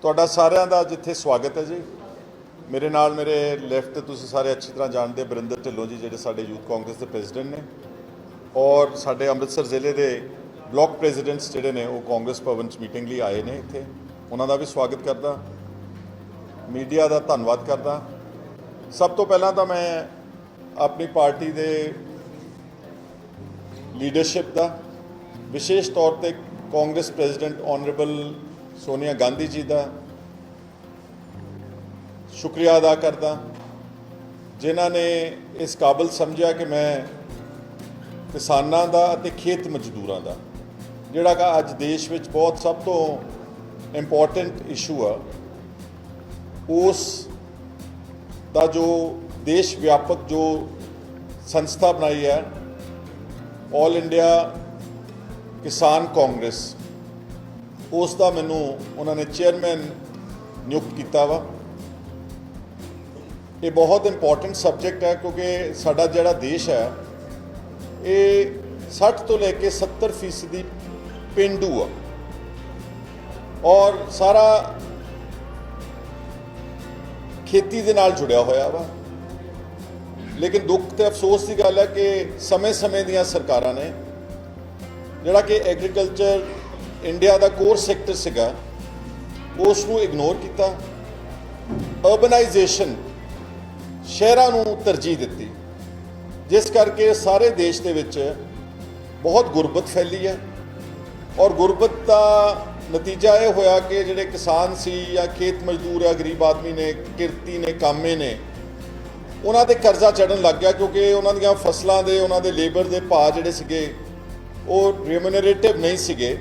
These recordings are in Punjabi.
ਤੁਹਾਡਾ ਸਾਰਿਆਂ ਦਾ ਜਿੱਥੇ ਸਵਾਗਤ ਹੈ ਜੀ। ਮੇਰੇ ਨਾਲ ਮੇਰੇ ਲੈਫਟ ਤੁਸੀਂ ਸਾਰੇ ਅੱਛੀ ਤਰ੍ਹਾਂ ਜਾਣਦੇ ਬਰਿੰਦਰ ਢਿੱਲੋਂ ਜੀ ਜਿਹੜੇ ਸਾਡੇ ਯੂਥ ਕਾਂਗਰਸ ਦੇ ਪ੍ਰੈਜ਼ੀਡੈਂਟ ਨੇ, ਔਰ ਸਾਡੇ ਅੰਮ੍ਰਿਤਸਰ ਜ਼ਿਲ੍ਹੇ ਦੇ ਬਲਾਕ ਪ੍ਰੈਜ਼ੀਡੈਂਟਸ ਜਿਹੜੇ ਨੇ ਉਹ ਕਾਂਗਰਸ ਭਵਨ 'ਚ ਮੀਟਿੰਗ ਲਈ ਆਏ ਨੇ ਇੱਥੇ। ਉਹਨਾਂ ਦਾ ਵੀ ਸਵਾਗਤ ਕਰਦਾ, ਮੀਡੀਆ ਦਾ ਧੰਨਵਾਦ ਕਰਦਾ। ਸਭ ਤੋਂ ਪਹਿਲਾਂ ਤਾਂ ਮੈਂ ਆਪਣੀ ਪਾਰਟੀ ਦੇ ਲੀਡਰਸ਼ਿਪ ਦਾ, ਵਿਸ਼ੇਸ਼ ਤੌਰ ਤੇ ਕਾਂਗਰਸ ਪ੍ਰੈਜ਼ੀਡੈਂਟ ਆਨਰੇਬਲ ਸੋਨੀਆ ਗਾਂਧੀ ਜੀ ਦਾ ਸ਼ੁਕਰੀਆ ਅਦਾ ਕਰਦਾ, ਜਿਨ੍ਹਾਂ ਨੇ ਇਸ ਕਾਬਲ ਸਮਝਿਆ ਕਿ ਮੈਂ ਕਿਸਾਨਾਂ ਦਾ ਅਤੇ ਖੇਤ ਮਜ਼ਦੂਰਾਂ ਦਾ ਜਿਹੜਾ ਕਿ ਅੱਜ ਦੇਸ਼ ਵਿੱਚ ਬਹੁਤ ਸਭ ਤੋਂ ਇੰਪੋਰਟੈਂਟ ਇਸ਼ੂ ਆ, ਉਸ ਦਾ ਜੋ ਦੇਸ਼ ਵਿਆਪਕ ਜੋ ਸੰਸਥਾ ਬਣਾਈ ਹੈ ਆਲ ਇੰਡੀਆ ਕਿਸਾਨ ਕਾਂਗਰਸ, ਉਸ ਦਾ ਮੈਨੂੰ ਉਹਨਾਂ ਨੇ ਚੇਅਰਮੈਨ ਨਿਯੁਕਤ ਕੀਤਾ ਵਾ। ਇਹ ਬਹੁਤ ਇੰਪੋਰਟੈਂਟ ਸਬਜੈਕਟ ਹੈ ਕਿਉਂਕਿ ਸਾਡਾ ਜਿਹੜਾ ਦੇਸ਼ ਹੈ ਇਹ 60 ਤੋਂ ਲੈ ਕੇ 70% ਪੇਂਡੂ ਆ ਔਰ ਸਾਰਾ ਖੇਤੀ ਦੇ ਨਾਲ ਜੁੜਿਆ ਹੋਇਆ ਵਾ। ਲੇਕਿਨ ਦੁੱਖ ਤੇ ਅਫਸੋਸ ਦੀ ਗੱਲ ਹੈ ਕਿ ਸਮੇਂ ਦੀਆਂ ਸਰਕਾਰਾਂ ਨੇ ਜਿਹੜਾ ਕਿ ਐਗਰੀਕਲਚਰ ਇੰਡੀਆ ਦਾ ਕੋਰ ਸੈਕਟਰ ਸੀਗਾ ਉਸ ਨੂੰ ਇਗਨੋਰ ਕੀਤਾ। ਅਰਬਨਾਈਜੇਸ਼ਨ, ਸ਼ਹਿਰਾਂ ਨੂੰ ਤਰਜੀਹ ਦਿੱਤੀ, ਜਿਸ ਕਰਕੇ ਸਾਰੇ ਦੇਸ਼ ਦੇ ਵਿੱਚ ਬਹੁਤ ਗੁਰਬਤ ਫੈਲੀ ਹੈ। ਔਰ ਗੁਰਬਤ ਦਾ ਨਤੀਜਾ ਇਹ ਹੋਇਆ ਕਿ ਜਿਹੜੇ ਕਿਸਾਨ ਸੀ ਜਾਂ ਖੇਤ ਮਜ਼ਦੂਰ ਆ, ਗਰੀਬ ਆਦਮੀ ਨੇ, ਕਿਰਤੀ ਨੇ, ਕਾਮੇ ਨੇ, ਉਹਨਾਂ ਦੇ ਕਰਜ਼ਾ ਚੜ੍ਹਨ ਲੱਗ ਗਿਆ ਕਿਉਂਕਿ ਉਹਨਾਂ ਦੀਆਂ ਫਸਲਾਂ ਦੇ, ਉਹਨਾਂ ਦੇ ਲੇਬਰ ਦੇ ਭਾਅ ਜਿਹੜੇ ਸੀਗੇ ਉਹ ਰਿਮੂਨਰੇਟਿਵ ਨਹੀਂ ਸੀਗੇ।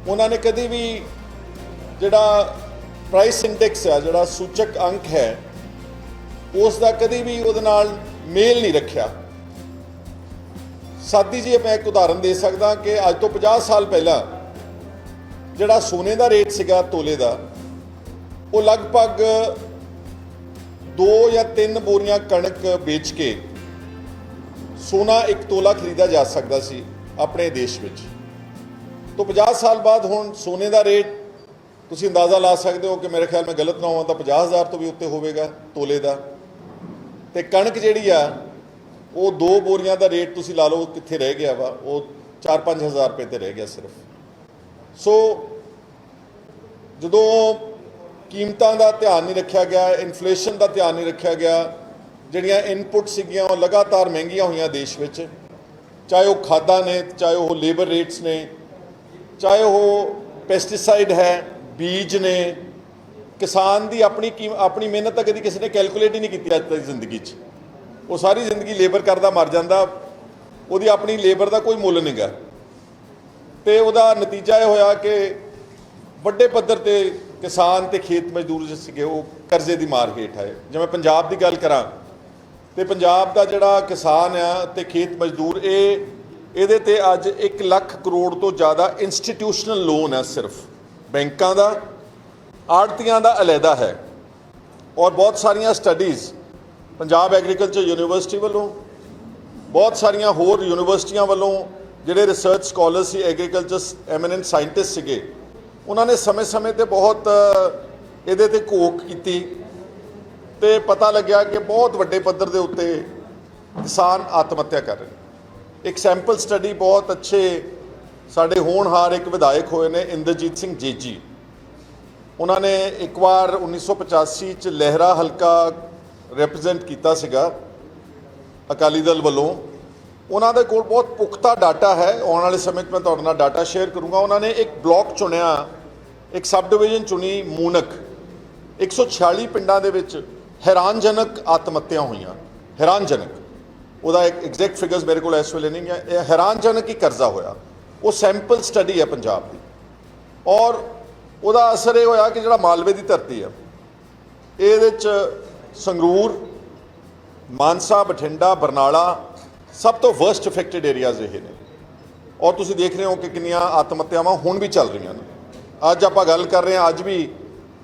ਉਹਨਾਂ ਨੇ ਕਦੀ ਵੀ ਜਿਹੜਾ ਪ੍ਰਾਈਸ ਇੰਡੈਕਸ ਆ, ਜਿਹੜਾ ਸੂਚਕ ਅੰਕ ਹੈ, ਉਸ ਦਾ ਕਦੀ ਵੀ ਉਹਦੇ ਨਾਲ ਮੇਲ ਨਹੀਂ ਰੱਖਿਆ। ਸਾਦੀ ਜੀ ਮੈਂ ਇੱਕ ਉਦਾਹਰਨ ਦੇ ਸਕਦਾ ਕਿ ਅੱਜ ਤੋਂ 50 ਸਾਲ ਪਹਿਲਾਂ ਜਿਹੜਾ ਸੋਨੇ ਦਾ ਰੇਟ ਸੀਗਾ ਤੋਲੇ ਦਾ, ਉਹ ਲਗਭਗ 2 ਜਾਂ 3 ਬੋਰੀਆਂ ਕਣਕ ਵੇਚ ਕੇ ਸੋਨਾ 1 ਤੋਲਾ ਖਰੀਦਾ ਜਾ ਸਕਦਾ ਸੀ ਆਪਣੇ ਦੇਸ਼ ਵਿੱਚ। ਤੋਂ 50 ਸਾਲ ਬਾਅਦ ਹੁਣ ਸੋਨੇ ਦਾ ਰੇਟ ਤੁਸੀਂ ਅੰਦਾਜ਼ਾ ਲਾ ਸਕਦੇ ਹੋ ਕਿ ਮੇਰੇ ਖਿਆਲ ਮੈਂ ਗਲਤ ਨਾ ਹੋਵਾਂ ਤਾਂ 50,000 ਤੋਂ ਵੀ ਉੱਤੇ ਹੋਵੇਗਾ ਤੋਲੇ ਦਾ। ਤੇ ਕਣਕ ਜਿਹੜੀ ਆ ਉਹ 2 ਬੋਰੀਆਂ ਦਾ ਰੇਟ ਤੁਸੀਂ ਲਾ ਲਓ ਕਿੱਥੇ ਰਹਿ ਗਿਆ ਵਾ, ਉਹ 4-5 ਹਜ਼ਾਰ ਰੁਪਏ ਤੇ ਰਹਿ ਗਿਆ ਸਿਰਫ। ਸੋ ਜਦੋਂ ਕੀਮਤਾਂ ਦਾ ਧਿਆਨ ਨਹੀਂ ਰੱਖਿਆ ਗਿਆ, ਇਨਫਲੇਸ਼ਨ ਦਾ ਧਿਆਨ ਨਹੀਂ ਰੱਖਿਆ ਗਿਆ, ਜਿਹੜੀਆਂ ਇਨਪੁੱਟ ਸੀਗੀਆਂ ਉਹ ਲਗਾਤਾਰ ਮਹਿੰਗੀਆਂ ਹੋਈਆਂ ਦੇਸ਼ ਵਿੱਚ, ਚਾਹੇ ਉਹ ਖਾਦਾਂ ਨੇ, ਚਾਹੇ ਉਹ ਲੇਬਰ ਰੇਟਸ ਨੇ, ਚਾਹੇ ਉਹ ਪੈਸਟੀਸਾਈਡ ਹੈ, ਬੀਜ ਨੇ। ਕਿਸਾਨ ਦੀ ਆਪਣੀ ਮਿਹਨਤ ਤਾਂ ਕਦੀ ਕਿਸੇ ਨੇ ਕੈਲਕੂਲੇਟ ਹੀ ਨਹੀਂ ਕੀਤੀ ਅੱਜ ਤੱਕ ਜ਼ਿੰਦਗੀ 'ਚ। ਉਹ ਸਾਰੀ ਜ਼ਿੰਦਗੀ ਲੇਬਰ ਕਰਦਾ ਮਰ ਜਾਂਦਾ, ਉਹਦੀ ਆਪਣੀ ਲੇਬਰ ਦਾ ਕੋਈ ਮੁੱਲ ਨਹੀਂ ਗਾ। ਤੇ ਉਹਦਾ ਨਤੀਜਾ ਇਹ ਹੋਇਆ ਕਿ ਵੱਡੇ ਪੱਧਰ ਤੇ ਕਿਸਾਨ ਤੇ ਖੇਤ ਮਜ਼ਦੂਰ ਜਿਹੜੇ ਸੀਗੇ ਉਹ ਕਰਜ਼ੇ ਦੀ ਮਾਰ ਹੇਠ ਆਏ। ਜਿਵੇਂ ਪੰਜਾਬ ਦੀ ਗੱਲ ਕਰਾਂ ਤੇ ਪੰਜਾਬ ਦਾ ਜਿਹੜਾ ਕਿਸਾਨ ਆ ਤੇ ਖੇਤ ਮਜ਼ਦੂਰ, ਇਹਦੇ ਤੇ ਅੱਜ 1 ਲੱਖ ਕਰੋੜ ਤੋਂ ਜ਼ਿਆਦਾ ਇੰਸਟੀਟਿਊਸ਼ਨਲ ਲੋਨ ਹੈ, ਸਿਰਫ ਬੈਂਕਾਂ ਦਾ, ਆੜਤੀਆਂ ਦਾ ਅਲੱਗਾ ਹੈ। ਔਰ ਬਹੁਤ ਸਾਰੀਆਂ ਸਟੱਡੀਜ਼ ਪੰਜਾਬ ਐਗਰੀਕਲਚਰ ਯੂਨੀਵਰਸਿਟੀ ਵੱਲੋਂ, ਬਹੁਤ ਸਾਰੀਆਂ ਹੋਰ ਯੂਨੀਵਰਸਿਟੀਆਂ ਵੱਲੋਂ ਜਿਹੜੇ ਰਿਸਰਚ ਸਕਾਲਰ ਸੀ, ਐਗਰੀਕਲਚਰ ਐਮੀਨੈਂਟ ਸਾਇੰਟਿਸਟ ਸੀਗੇ, ਉਹਨਾਂ ਨੇ ਸਮੇਂ ਤੇ ਬਹੁਤ ਇਹਦੇ ਤੇ ਘੋਖ ਕੀਤੀ ਤੇ ਪਤਾ ਲੱਗਿਆ ਕਿ ਬਹੁਤ ਵੱਡੇ ਪੱਧਰ ਦੇ ਉੱਤੇ ਕਿਸਾਨ ਆਤਮ ਹੱਤਿਆ ਕਰ ਰਹੇ ਨੇ। ਇੱਕ ਸੈਂਪਲ ਸਟੱਡੀ ਬਹੁਤ ਅੱਛੇ ਸਾਡੇ ਹੋਣਹਾਰ ਇੱਕ ਵਿਧਾਇਕ ਹੋਏ ਨੇ, ਇੰਦਰਜੀਤ ਸਿੰਘ ਜੇਜੀ। ਉਹਨਾਂ ਨੇ ਇੱਕ ਵਾਰ 1985 ਚ ਲਹਿਰਾ ਹਲਕਾ ਰਿਪਰੈਜ਼ੈਂਟ ਕੀਤਾ ਸੀਗਾ ਅਕਾਲੀ ਦਲ ਵੱਲੋਂ। ਉਹਨਾਂ ਦੇ ਕੋਲ ਬਹੁਤ ਪੁਖਤਾ ਡਾਟਾ ਹੈ, ਆਉਣ ਵਾਲੇ ਸਮੇਂ 'ਚ ਮੈਂ ਤੁਹਾਡੇ ਨਾਲ ਡਾਟਾ ਸ਼ੇਅਰ ਕਰੂੰਗਾ। ਉਹਨਾਂ ਨੇ ਇੱਕ ਬਲਾਕ ਚੁਣਿਆ, ਇੱਕ ਸਬ ਡਿਵੀਜ਼ਨ ਚੁਣੀ ਮੂਨਕ, 146 ਪਿੰਡਾਂ ਦੇ ਵਿੱਚ ਹੈਰਾਨਜਨਕ ਆਤਮ ਹੱਤਿਆ ਹੋਈਆਂ। ਹੈਰਾਨਜਨਕ, ਉਹਦਾ ਇੱਕ ਐਗਜ਼ੈਕਟ ਫਿਗਰਸ ਮੇਰੇ ਕੋਲ ਇਸ ਵੇਲੇ ਨਹੀਂ ਹੈ, ਇਹ ਹੈਰਾਨਜਨਕ ਹੀ ਕਰਜ਼ਾ ਹੋਇਆ। ਉਹ ਸੈਂਪਲ ਸਟੱਡੀ ਹੈ ਪੰਜਾਬ ਦੀ। ਔਰ ਉਹਦਾ ਅਸਰ ਇਹ ਹੋਇਆ ਕਿ ਜਿਹੜਾ ਮਾਲਵੇ ਦੀ ਧਰਤੀ ਆ, ਇਹਦੇ 'ਚ ਸੰਗਰੂਰ, ਮਾਨਸਾ, ਬਠਿੰਡਾ, ਬਰਨਾਲਾ ਸਭ ਤੋਂ ਵਰਸਟ ਅਫੈਕਟਡ ਏਰੀਆਜ਼ ਇਹ ਨੇ। ਔਰ ਤੁਸੀਂ ਦੇਖ ਰਹੇ ਹੋ ਕਿ ਕਿੰਨੀਆਂ ਆਤਮ ਹੱਤਿਆਵਾਂ ਹੁਣ ਵੀ ਚੱਲ ਰਹੀਆਂ ਨੇ। ਅੱਜ ਆਪਾਂ ਗੱਲ ਕਰ ਰਹੇ ਹਾਂ, ਅੱਜ ਵੀ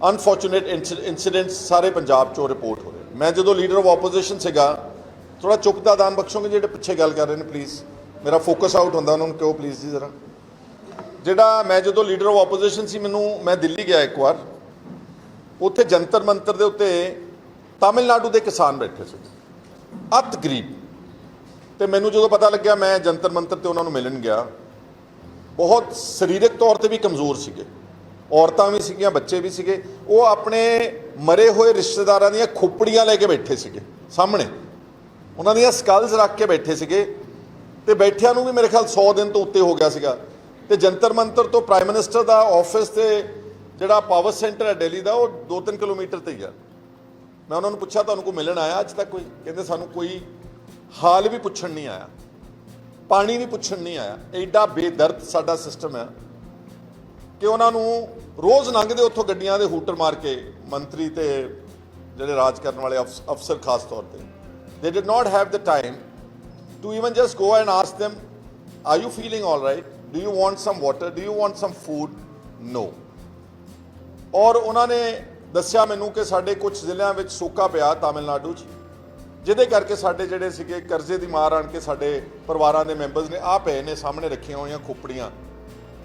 ਅਨਫੋਰਚੂਨੇਟ ਇਨਸੀਡੈਂਟਸ ਸਾਰੇ ਪੰਜਾਬ 'ਚੋਂ ਰਿਪੋਰਟ ਹੋ ਰਹੇ। ਮੈਂ ਜਦੋਂ ਲੀਡਰ ਆਫ ਆਪੋਜੀਸ਼ਨ ਸੀਗਾ, ਥੋੜ੍ਹਾ ਚੁੱਪ ਦਾ ਦਾਨ ਬਖਸ਼ੋਗੇ ਜਿਹੜੇ ਪਿੱਛੇ ਗੱਲ ਕਰ ਰਹੇ ਨੇ ਪਲੀਜ਼, ਮੇਰਾ ਫੋਕਸ ਆਊਟ ਹੁੰਦਾ, ਉਹਨਾਂ ਨੂੰ ਕਹੋ ਪਲੀਜ਼ ਜੀ ਜ਼ਰਾ। ਜਿਹੜਾ ਮੈਂ ਜਦੋਂ ਲੀਡਰ ਆਫ ਆਪੋਜੀਸ਼ਨ ਸੀ, ਮੈਂ ਦਿੱਲੀ ਗਿਆ ਇੱਕ ਵਾਰ ਉੱਥੇ ਜੰਤਰ ਮੰਤਰ ਦੇ ਉੱਤੇ ਤਾਮਿਲਨਾਡੂ ਦੇ ਕਿਸਾਨ ਬੈਠੇ ਸੀ, ਅਤ ਗਰੀਬ। ਤੇ ਮੈਨੂੰ ਜਦੋਂ ਪਤਾ ਲੱਗਿਆ, ਮੈਂ ਜੰਤਰ ਮੰਤਰ ਤੇ ਉਹਨਾਂ ਨੂੰ ਮਿਲਣ ਗਿਆ। ਬਹੁਤ ਸਰੀਰਕ ਤੌਰ ਤੇ ਵੀ ਕਮਜ਼ੋਰ ਸੀਗੇ, ਔਰਤਾਂ ਵੀ ਸੀਗੀਆਂ, ਬੱਚੇ ਵੀ ਸੀਗੇ। ਉਹ ਆਪਣੇ ਮਰੇ ਹੋਏ ਰਿਸ਼ਤੇਦਾਰਾਂ ਦੀਆਂ ਖੋਪੜੀਆਂ ਲੈ ਕੇ ਬੈਠੇ ਸੀਗੇ ਸਾਹਮਣੇ, ਉਹਨਾਂ ਦੀਆਂ ਸਕਲਸ ਰੱਖ ਕੇ ਬੈਠੇ ਸੀਗੇ। ਤੇ ਬੈਠਿਆਂ ਨੂੰ ਵੀ ਮੇਰੇ ਖਿਆਲ 100 ਦਿਨ ਤੋਂ ਉੱਤੇ ਹੋ ਗਿਆ ਸੀਗਾ। ਤੇ ਜੰਤਰ ਮੰਤਰ ਤੋਂ ਪ੍ਰਾਈਮ ਮਿਨਿਸਟਰ ਦਾ ਆਫਿਸ ਤੇ ਜਿਹੜਾ ਪਾਵਰ ਸੈਂਟਰ ਹੈ ਦਿੱਲੀ ਦਾ, ਉਹ 2-3 ਕਿਲੋਮੀਟਰ ਤੇ ਹੀ ਆ। ਮੈਂ ਉਹਨਾਂ ਨੂੰ ਪੁੱਛਿਆ, ਤੁਹਾਨੂੰ ਕੋਈ ਮਿਲਣ ਆਇਆ ਅੱਜ ਤੱਕ? ਕੋਈ ਕਹਿੰਦੇ ਸਾਨੂੰ ਕੋਈ ਹਾਲ ਵੀ ਪੁੱਛਣ ਨਹੀਂ ਆਇਆ, ਪਾਣੀ ਵੀ ਪੁੱਛਣ ਨਹੀਂ ਆਇਆ। ਐਡਾ ਬੇਦਰਦ ਸਾਡਾ ਸਿਸਟਮ ਹੈ ਕਿ ਉਹਨਾਂ ਨੂੰ ਰੋਜ਼ ਲੰਘਦੇ ਉੱਥੋਂ ਗੱਡੀਆਂ ਦੇ ਹੂਟਰ ਮਾਰ ਕੇ ਮੰਤਰੀ ਤੇ ਜਿਹੜੇ ਰਾਜ ਕਰਨ ਵਾਲੇ ਅਫਸਰ ਖਾਸ ਤੌਰ ਤੇ, they did not have the time to even just go and ask them, are you feeling all right? Do you want some water? Do you want some food? No. ਔਰ ਉਹਨਾਂ ਨੇ ਦੱਸਿਆ ਮੈਨੂੰ ਕਿ ਸਾਡੇ ਕੁਝ ਜ਼ਿਲ੍ਹਿਆਂ ਵਿੱਚ ਸੋਕਾ ਪਿਆ ਤਾਮਿਲਨਾਡੂ 'ਚ, ਜਿਹਦੇ ਕਰਕੇ ਸਾਡੇ ਜਿਹੜੇ ਸੀਗੇ ਕਰਜ਼ੇ ਦੀ ਮਾਰ ਆਣ ਕੇ ਸਾਡੇ ਪਰਿਵਾਰਾਂ ਦੇ ਮੈਂਬਰਸ ਨੇ ਆ ਪਏ ਨੇ ਸਾਹਮਣੇ ਰੱਖੀਆਂ ਹੋਈਆਂ ਖੋਪੜੀਆਂ,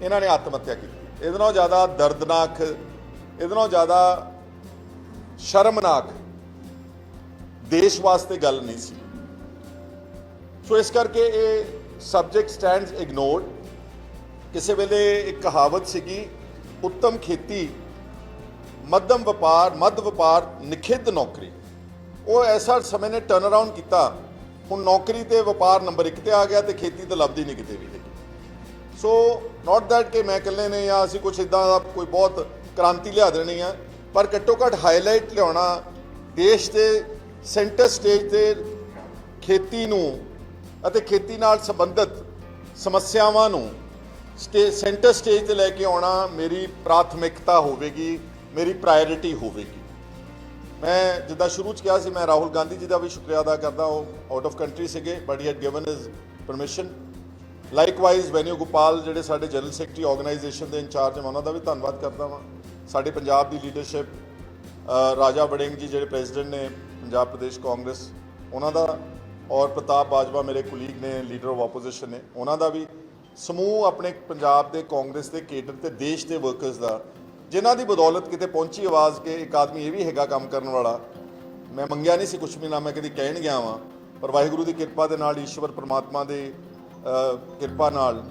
ਇਹਨਾਂ ਨੇ ਆਤਮ ਹੱਤਿਆ ਕੀਤੀ। ਇਹਦੇ ਨਾਲੋਂ ਜ਼ਿਆਦਾ ਦਰਦਨਾਕ, ਇਹਦੇ ਨਾਲੋਂ ਜ਼ਿਆਦਾ ਸ਼ਰਮਨਾਕ ਦੇਸ਼ ਵਾਸਤੇ ਗੱਲ ਨਹੀਂ ਸੀ। ਸੋ ਇਸ ਕਰਕੇ ਇਹ ਸਬਜੈਕਟ ਸਟੈਂਡਸ ਇਗਨੋਰਡ। ਕਿਸੇ ਵੇਲੇ ਇੱਕ ਕਹਾਵਤ ਸੀਗੀ, ਉੱਤਮ ਖੇਤੀ ਮੱਧਮ ਵਪਾਰ, ਮੱਧ ਵਪਾਰ ਨਿਖਿੱਧ ਨੌਕਰੀ। ਉਹ ਐਸਾ ਸਮੇਂ ਨੇ ਟਰਨ ਅਰਾਊਂਡ ਕੀਤਾ, ਹੁਣ ਨੌਕਰੀ ਤੇ ਵਪਾਰ ਨੰਬਰ 1 ਤੇ ਆ ਗਿਆ ਤੇ ਖੇਤੀ ਤਾਂ ਲੱਭਦੀ ਨਹੀਂ ਕਿਤੇ ਵੀ ਹੈਗੀ। ਸੋ ਨਾਟ ਦੈਟ ਕਿ ਮੈਂ ਇਕੱਲੇ ਨੇ ਜਾਂ ਅਸੀਂ ਕੁਛ ਇੱਦਾਂ ਦਾ ਕੋਈ ਬਹੁਤ ਕ੍ਰਾਂਤੀ ਲਿਆ ਦੇਣੀ ਆ, ਪਰ ਘੱਟੋ ਘੱਟ ਹਾਈਲਾਈਟ ਲਿਆਉਣਾ ਦੇਸ਼ ਦੇ ਸੈਂਟਰ ਸਟੇਜ ਤੇ ਖੇਤੀ ਨੂੰ ਅਤੇ ਖੇਤੀ ਨਾਲ ਸੰਬੰਧਿਤ ਸਮੱਸਿਆਵਾਂ ਨੂੰ ਸੈਂਟਰ ਸਟੇਜ ਤੇ ਲੈ ਕੇ ਆਉਣਾ ਮੇਰੀ ਪ੍ਰਾਥਮਿਕਤਾ ਹੋਵੇਗੀ, ਮੇਰੀ ਪ੍ਰਾਇੋਰਿਟੀ ਹੋਵੇਗੀ। ਮੈਂ ਜਿੱਦਾਂ ਸ਼ੁਰੂ 'ਚ ਕਿਹਾ ਸੀ, ਮੈਂ ਰਾਹੁਲ ਗਾਂਧੀ ਜੀ ਦਾ ਵੀ ਸ਼ੁਕਰੀਆ ਅਦਾ ਕਰਦਾ। ਉਹ ਆਊਟ ਆਫ ਕੰਟਰੀ ਸੀਗੇ, but he had given his permission. Likewise Venugopal ਜਿਹੜੇ ਸਾਡੇ ਜਨਰਲ ਸੈਕਟਰੀ ਆਰਗੇਨਾਈਜੇਸ਼ਨ ਦੇ ਇੰਚਾਰਜ, ਮੈਂ ਉਹਨਾਂ ਦਾ ਵੀ ਧੰਨਵਾਦ ਕਰਦਾ ਵਾਂ। ਸਾਡੇ ਪੰਜਾਬ ਦੀ ਲੀਡਰਸ਼ਿਪ, ਰਾਜਾ ਵੜਿੰਗ ਜੀ ਜਿਹੜੇ ਪ੍ਰੈਜ਼ੀਡੈਂਟ ਨੇ ਪੰਜਾਬ ਪ੍ਰਦੇਸ਼ ਕਾਂਗਰਸ, ਉਹਨਾਂ ਦਾ, ਔਰ ਪ੍ਰਤਾਪ ਬਾਜਵਾ ਮੇਰੇ ਕੁਲੀਗ ਨੇ, ਲੀਡਰ ਆਫ ਆਪੋਜੀਸ਼ਨ ਨੇ, ਉਹਨਾਂ ਦਾ ਵੀ, ਸਮੂਹ ਆਪਣੇ ਪੰਜਾਬ ਦੇ ਕਾਂਗਰਸ ਦੇ ਕੇਡਰ ਤੇ ਦੇਸ਼ ਦੇ ਵਰਕਰਸ ਦਾ, ਜਿਨ੍ਹਾਂ ਦੀ ਬਦੌਲਤ ਕਿਤੇ ਪਹੁੰਚੀ ਆਵਾਜ਼ ਕਿ ਇੱਕ ਆਦਮੀ ਇਹ ਵੀ ਹੈਗਾ ਕੰਮ ਕਰਨ ਵਾਲਾ। ਮੈਂ ਮੰਗਿਆ ਨਹੀਂ ਸੀ ਕੁਛ ਵੀ, ਨਾ ਮੈਂ ਕਦੀ ਕਹਿਣ ਗਿਆ ਵਾਂ, ਪਰ ਵਾਹਿਗੁਰੂ ਦੀ ਕਿਰਪਾ ਦੇ ਨਾਲ, ਈਸ਼ਵਰ ਪਰਮਾਤਮਾ ਦੇ ਕਿਰਪਾ ਨਾਲ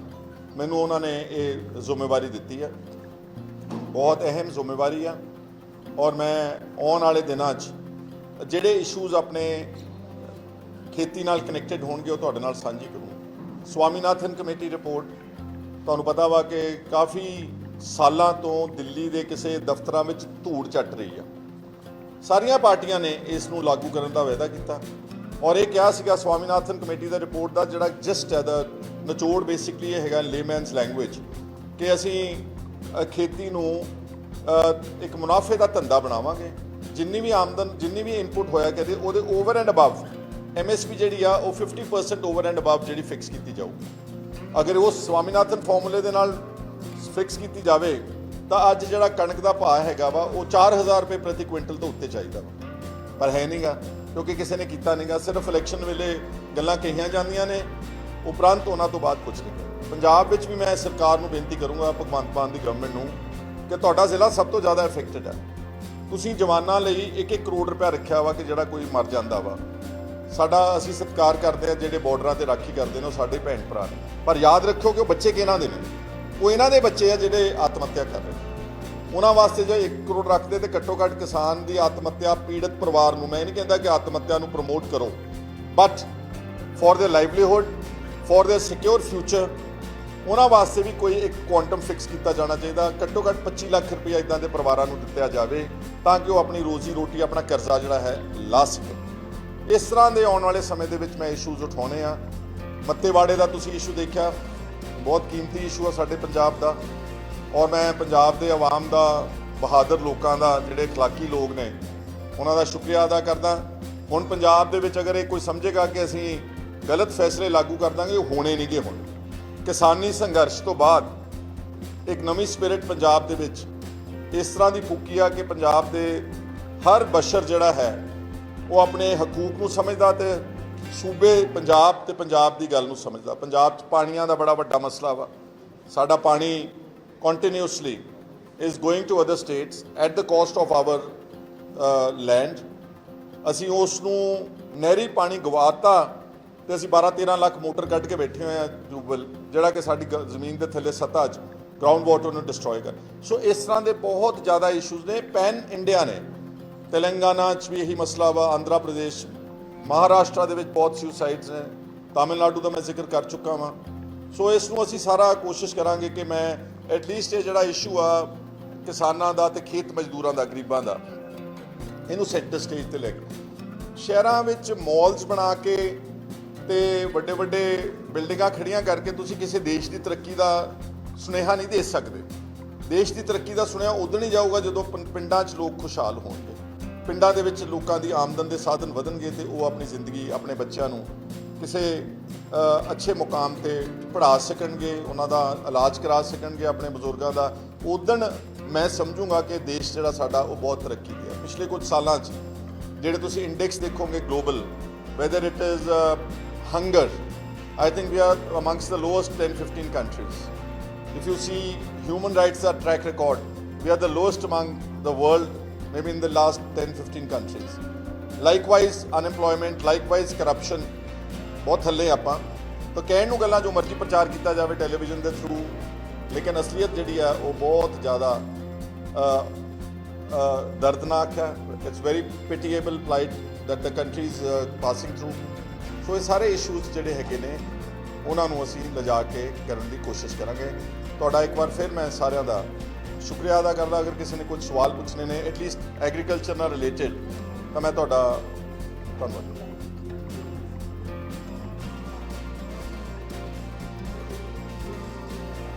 ਮੈਨੂੰ ਉਹਨਾਂ ਨੇ ਇਹ ਜ਼ਿੰਮੇਵਾਰੀ ਦਿੱਤੀ ਹੈ। ਬਹੁਤ ਅਹਿਮ ਜ਼ਿੰਮੇਵਾਰੀ ਆ। ਔਰ ਮੈਂ ਆਉਣ ਵਾਲੇ ਦਿਨਾਂ 'ਚ ਜਿਹੜੇ ਇਸ਼ੂਜ਼ ਆਪਣੇ ਖੇਤੀ ਨਾਲ ਕਨੈਕਟਡ ਹੋਣਗੇ ਉਹ ਤੁਹਾਡੇ ਨਾਲ ਸਾਂਝੀ ਕਰੂੰ। ਸਵਾਮੀਨਾਥਨ ਕਮੇਟੀ ਰਿਪੋਰਟ, ਤੁਹਾਨੂੰ ਪਤਾ ਵਾ ਕਿ ਕਾਫੀ ਸਾਲਾਂ ਤੋਂ ਦਿੱਲੀ ਦੇ ਕਿਸੇ ਦਫ਼ਤਰਾਂ ਵਿੱਚ ਧੂੜ ਚੱਟ ਰਹੀ ਆ। ਸਾਰੀਆਂ ਪਾਰਟੀਆਂ ਨੇ ਇਸ ਨੂੰ ਲਾਗੂ ਕਰਨ ਦਾ ਵਾਅਦਾ ਕੀਤਾ ਔਰ ਇਹ ਕਿਹਾ ਸੀਗਾ ਸਵਾਮੀਨਾਥਨ ਕਮੇਟੀ ਦਾ ਰਿਪੋਰਟ ਦਾ ਜਿਹੜਾ ਜਸਟ ਹੈ ਦਾ ਨਿਚੋੜ ਬੇਸਿਕਲੀ ਇਹ ਹੈਗਾ ਲੇਮੈਨਸ ਲੈਂਗੁਏਜ ਕਿ ਅਸੀਂ ਖੇਤੀ ਨੂੰ ਇੱਕ ਮੁਨਾਫੇ ਦਾ ਧੰਦਾ ਬਣਾਵਾਂਗੇ। ਜਿੰਨੀ ਵੀ ਆਮਦਨ, ਜਿੰਨੀ ਵੀ ਇਨਪੁਟ ਹੋਇਆ ਕਦੇ ਉਹਦੇ ਓਵਰ ਐਂਡ ਅਬਵ MSP ਜਿਹੜੀ ਆ ਉਹ 50% ਓਵਰ ਐਂਡ ਅਬਵ ਜਿਹੜੀ ਫਿਕਸ ਕੀਤੀ ਜਾਊਗੀ। ਅਗਰ ਉਹ ਸਵਾਮੀਨਾਥਨ ਫਾਰਮੂਲੇ ਦੇ ਨਾਲ ਫਿਕਸ ਕੀਤੀ ਜਾਵੇ ਤਾਂ ਅੱਜ ਜਿਹੜਾ ਕਣਕ ਦਾ ਭਾਅ ਹੈਗਾ ਵਾ ਉਹ 4000 ਰੁਪਏ ਪ੍ਰਤੀ ਕੁਇੰਟਲ ਤੋਂ ਉੱਤੇ ਚਾਹੀਦਾ ਵਾ, ਪਰ ਹੈ ਨਹੀਂਗਾ ਕਿਉਂਕਿ ਕਿਸੇ ਨੇ ਕੀਤਾ ਨਹੀਂਗਾ। ਸਿਰਫ ਇਲੈਕਸ਼ਨ ਵੇਲੇ ਗੱਲਾਂ ਕਹੀਆਂ ਜਾਂਦੀਆਂ ਨੇ, ਉਪਰੰਤ ਉਹਨਾਂ ਤੋਂ ਬਾਅਦ ਕੁਝ ਨਹੀਂ। ਪੰਜਾਬ ਵਿੱਚ ਵੀ ਮੈਂ ਸਰਕਾਰ ਨੂੰ ਬੇਨਤੀ ਕਰੂੰਗਾ, ਭਗਵੰਤ ਮਾਨ ਦੀ ਗਵਰਨਮੈਂਟ ਨੂੰ, ਕਿ ਤੁਹਾਡਾ ਜ਼ਿਲ੍ਹਾ ਸਭ ਤੋਂ ਜ਼ਿਆਦਾ ਇਫੈਕਟਡ ਹੈ। ਤੁਸੀਂ ਜਵਾਨਾਂ ਲਈ 1-1 ਕਰੋੜ ਰੁਪਇਆ ਰੱਖਿਆ ਵਾ ਕਿ ਜਿਹੜਾ ਕੋਈ ਮਰ ਜਾਂਦਾ ਵਾ। ਸਾਡਾ ਅਸੀਂ ਸਤਿਕਾਰ ਕਰਦੇ ਹਾਂ, ਜਿਹੜੇ ਬਾਰਡਰਾਂ ਤੇ ਰਾਖੀ ਕਰਦੇ ਨੇ ਉਹ ਸਾਡੇ ਭੈਣ ਭਰਾ ਨੇ, ਪਰ ਯਾਦ ਰੱਖੋ ਕਿ ਉਹ ਬੱਚੇ ਕਿਹਨਾਂ ਦੇ ਨੇ, ਉਹ ਇਹਨਾਂ ਦੇ ਬੱਚੇ ਆ ਜਿਹੜੇ ਆਤਮ ਹੱਤਿਆ ਕਰ ਰਹੇ। ਉਹਨਾਂ ਵਾਸਤੇ ਜੇ 1 ਕਰੋੜ ਰੱਖਦੇ ਤੇ ਘੱਟੋ ਘੱਟ ਕਿਸਾਨ ਦੀ ਆਤਮ ਹੱਤਿਆ ਪੀੜਤ ਪਰਿਵਾਰ ਨੂੰ, ਮੈਂ ਇਹ ਨਹੀਂ ਕਹਿੰਦਾ ਕਿ ਆਤਮ ਹੱਤਿਆ ਨੂੰ ਪ੍ਰਮੋਟ ਕਰੋ, but for their livelihood, for their secure future, ਉਹਨਾਂ ਵਾਸਤੇ ਵੀ ਕੋਈ ਇੱਕ ਕੁਆਂਟਮ ਫਿਕਸ ਕੀਤਾ ਜਾਣਾ ਚਾਹੀਦਾ। ਘੱਟੋ ਘੱਟ 25 ਲੱਖ ਰੁਪਇਆ ਇੱਦਾਂ ਦੇ ਪਰਿਵਾਰਾਂ ਨੂੰ ਦਿੱਤਾ ਜਾਵੇ ਤਾਂ ਕਿ ਉਹ ਆਪਣੀ ਰੋਜ਼ੀ ਰੋਟੀ, ਆਪਣਾ ਕਰਜ਼ਾ ਜਿਹੜਾ ਹੈ ਲਾ ਸਕਣ। ਇਸ ਤਰ੍ਹਾਂ ਦੇ ਆਉਣ ਵਾਲੇ ਸਮੇਂ ਦੇ ਵਿੱਚ ਮੈਂ ਇਸ਼ੂਜ਼ ਉਠਾਉਣੇ ਆ। ਮੱਤੇਵਾੜੇ ਦਾ ਤੁਸੀਂ ਇਸ਼ੂ ਦੇਖਿਆ, ਬਹੁਤ ਕੀਮਤੀ ਇਸ਼ੂ ਆ ਸਾਡੇ ਪੰਜਾਬ ਦਾ, ਔਰ ਮੈਂ ਪੰਜਾਬ ਦੇ ਆਵਾਮ ਦਾ, ਬਹਾਦਰ ਲੋਕਾਂ ਦਾ, ਜਿਹੜੇ ਅਖਲਾਕੀ ਲੋਕ ਨੇ, ਉਹਨਾਂ ਦਾ ਸ਼ੁਕਰੀਆ ਅਦਾ ਕਰਦਾ। ਹੁਣ ਪੰਜਾਬ ਦੇ ਵਿੱਚ ਅਗਰ ਇਹ ਕੋਈ ਸਮਝੇਗਾ ਕਿ ਅਸੀਂ ਗਲਤ ਫੈਸਲੇ ਲਾਗੂ ਕਰ ਦਾਂਗੇ, ਉਹ ਹੋਣੇ ਨਹੀਂ ਗੇ। ਹੁਣ ਕਿਸਾਨੀ ਸੰਘਰਸ਼ ਤੋਂ ਬਾਅਦ ਇੱਕ ਨਵੀਂ ਸਪਿਰਿਟ ਪੰਜਾਬ ਦੇ ਵਿੱਚ ਇਸ ਤਰ੍ਹਾਂ ਦੀ ਫੂਕੀ ਆ ਕਿ ਪੰਜਾਬ ਦੇ ਹਰ ਬਸ਼ਰ ਜਿਹੜਾ ਹੈ ਉਹ ਆਪਣੇ ਹਕੂਕ ਨੂੰ ਸਮਝਦਾ ਤੇ ਸੂਬੇ ਪੰਜਾਬ ਤੇ ਪੰਜਾਬ ਦੀ ਗੱਲ ਨੂੰ ਸਮਝਦਾ। ਪੰਜਾਬ 'ਚ ਪਾਣੀਆਂ ਦਾ ਬੜਾ ਵੱਡਾ ਮਸਲਾ ਵਾ। ਸਾਡਾ ਪਾਣੀ continuously is going to other states at the cost of our land. ਅਸੀਂ ਉਸ ਨੂੰ ਨਹਿਰੀ ਪਾਣੀ ਗਵਾਤਾ ਤੇ ਅਸੀਂ 12-13 ਲੱਖ ਮੋਟਰ ਕੱਢ ਕੇ ਬੈਠੇ ਹੋਏ ਆ ਟਿਊਬਵੈੱਲ, ਜਿਹੜਾ ਕਿ ਸਾਡੀ ਜ਼ਮੀਨ ਦੇ ਥੱਲੇ ਸਤ੍ਹਾ 'ਚ ਗਰਾਊਂਡ ਵਾਟਰ ਨੂੰ ਡਿਸਟਰੋਏ ਕਰ। ਸੋ ਇਸ ਤਰ੍ਹਾਂ ਦੇ ਬਹੁਤ ਜ਼ਿਆਦਾ ਇਸ਼ੂਜ਼ ਨੇ, ਪੈਨ ਇੰਡੀਆ ਨੇ। ਤੇਲੰਗਾਨਾ 'ਚ ਵੀ ਇਹੀ ਮਸਲਾ ਵਾ, ਆਂਧਰਾ ਪ੍ਰਦੇਸ਼, ਮਹਾਰਾਸ਼ਟਰ ਦੇ ਵਿੱਚ ਬਹੁਤ ਸੁਸਾਈਡਸ ਨੇ, ਤਾਮਿਲਨਾਡੂ ਦਾ ਮੈਂ ਜ਼ਿਕਰ ਕਰ ਚੁੱਕਾ ਵਾਂ। ਸੋ ਇਸ ਨੂੰ ਅਸੀਂ ਸਾਰਾ ਕੋਸ਼ਿਸ਼ ਕਰਾਂਗੇ ਕਿ ਮੈਂ ਐਟਲੀਸਟ ਇਹ ਜਿਹੜਾ ਇਸ਼ੂ ਆ ਕਿਸਾਨਾਂ ਦਾ ਤੇ ਖੇਤ ਮਜ਼ਦੂਰਾਂ ਦਾ, ਗਰੀਬਾਂ ਦਾ, ਇਹਨੂੰ ਸੈਂਟਰ ਸਟੇਜ ਤੇ ਲੈ ਕੇ। ਸ਼ਹਿਰਾਂ ਵਿੱਚ ਮਾਲਸ ਬਣਾ ਕੇ ਤੇ ਵੱਡੇ ਵੱਡੇ ਬਿਲਡਿੰਗਾਂ ਖੜੀਆਂ ਕਰਕੇ ਤੁਸੀਂ ਕਿਸੇ ਦੇਸ਼ ਦੀ ਤਰੱਕੀ ਦਾ ਸੁਨੇਹਾ ਨਹੀਂ ਦੇ ਸਕਦੇ। ਦੇਸ਼ ਦੀ ਤਰੱਕੀ ਦਾ ਸੁਨੇਹਾ ਉਦੋਂ ਹੀ ਜਾਊਗਾ ਜਦੋਂ ਪਿੰਡਾਂ 'ਚ ਲੋਕ ਖੁਸ਼ਹਾਲ ਹੋਣਗੇ, ਪਿੰਡਾਂ ਦੇ ਵਿੱਚ ਲੋਕਾਂ ਦੀ ਆਮਦਨ ਦੇ ਸਾਧਨ ਵਧਣਗੇ ਤੇ ਉਹ ਆਪਣੀ ਜ਼ਿੰਦਗੀ, ਆਪਣੇ ਬੱਚਿਆਂ ਨੂੰ ਕਿਸੇ ਅੱਛੇ ਮੁਕਾਮ ਤੇ ਪੜ੍ਹਾ ਸਕਣਗੇ, ਉਹਨਾਂ ਦਾ ਇਲਾਜ ਕਰਾ ਸਕਣਗੇ ਆਪਣੇ ਬਜ਼ੁਰਗਾਂ ਦਾ। ਉਦੋਂ ਮੈਂ ਸਮਝੂੰਗਾ ਕਿ ਦੇਸ਼ ਜਿਹੜਾ ਸਾਡਾ ਉਹ ਬਹੁਤ ਤਰੱਕੀ ਗਿਆ। ਪਿਛਲੇ ਕੁਝ ਸਾਲਾਂ 'ਚ ਜਿਹੜੇ ਤੁਸੀਂ ਇੰਡੈਕਸ ਦੇਖੋਗੇ global, whether it is hunger, I think we are amongst the lowest 10-15 countries. If you see human rights track record, we are the lowest among the world, maybe in the last 10-15 countries. Likewise unemployment, likewise corruption, ਬਹੁਤ ਥੱਲੇ ਆਪਾਂ। ਤਾਂ ਕਹਿਣ ਨੂੰ ਗੱਲਾਂ ਜੋ ਮਰਜ਼ੀ ਪ੍ਰਚਾਰ ਕੀਤਾ ਜਾਵੇ ਟੈਲੀਵਿਜ਼ਨ ਦੇ ਥਰੂ, ਲੇਕਿਨ ਅਸਲੀਅਤ ਜਿਹੜੀ ਆ ਉਹ ਬਹੁਤ ਜ਼ਿਆਦਾ ਦਰਦਨਾਕ ਹੈ। It's very pitiable plight that the country is passing through. So ਇਹ ਸਾਰੇ ਇਸ਼ੂਜ਼ ਜਿਹੜੇ ਹੈਗੇ ਨੇ ਉਹਨਾਂ ਨੂੰ ਅਸੀਂ ਲਿਜਾ ਕੇ ਕਰਨ ਦੀ ਕੋਸ਼ਿਸ਼ ਕਰਾਂਗੇ। ਤੁਹਾਡਾ ਇੱਕ ਵਾਰ ਫਿਰ ਮੈਂ ਸਾਰਿਆਂ ਦਾ ਸ਼ੁਕਰੀਆ ਅਦਾ ਕਰਦਾ। ਅਗਰ ਕਿਸੇ ਨੇ ਕੁਝ ਸਵਾਲ ਪੁੱਛਣੇ ਨੇ ਐਟਲੀਸਟ ਐਗਰੀਕਲਚਰ ਨਾਲ ਰਿਲੇਟਡ, ਤਾਂ ਮੈਂ ਤੁਹਾਡਾ ਧੰਨਵਾਦ।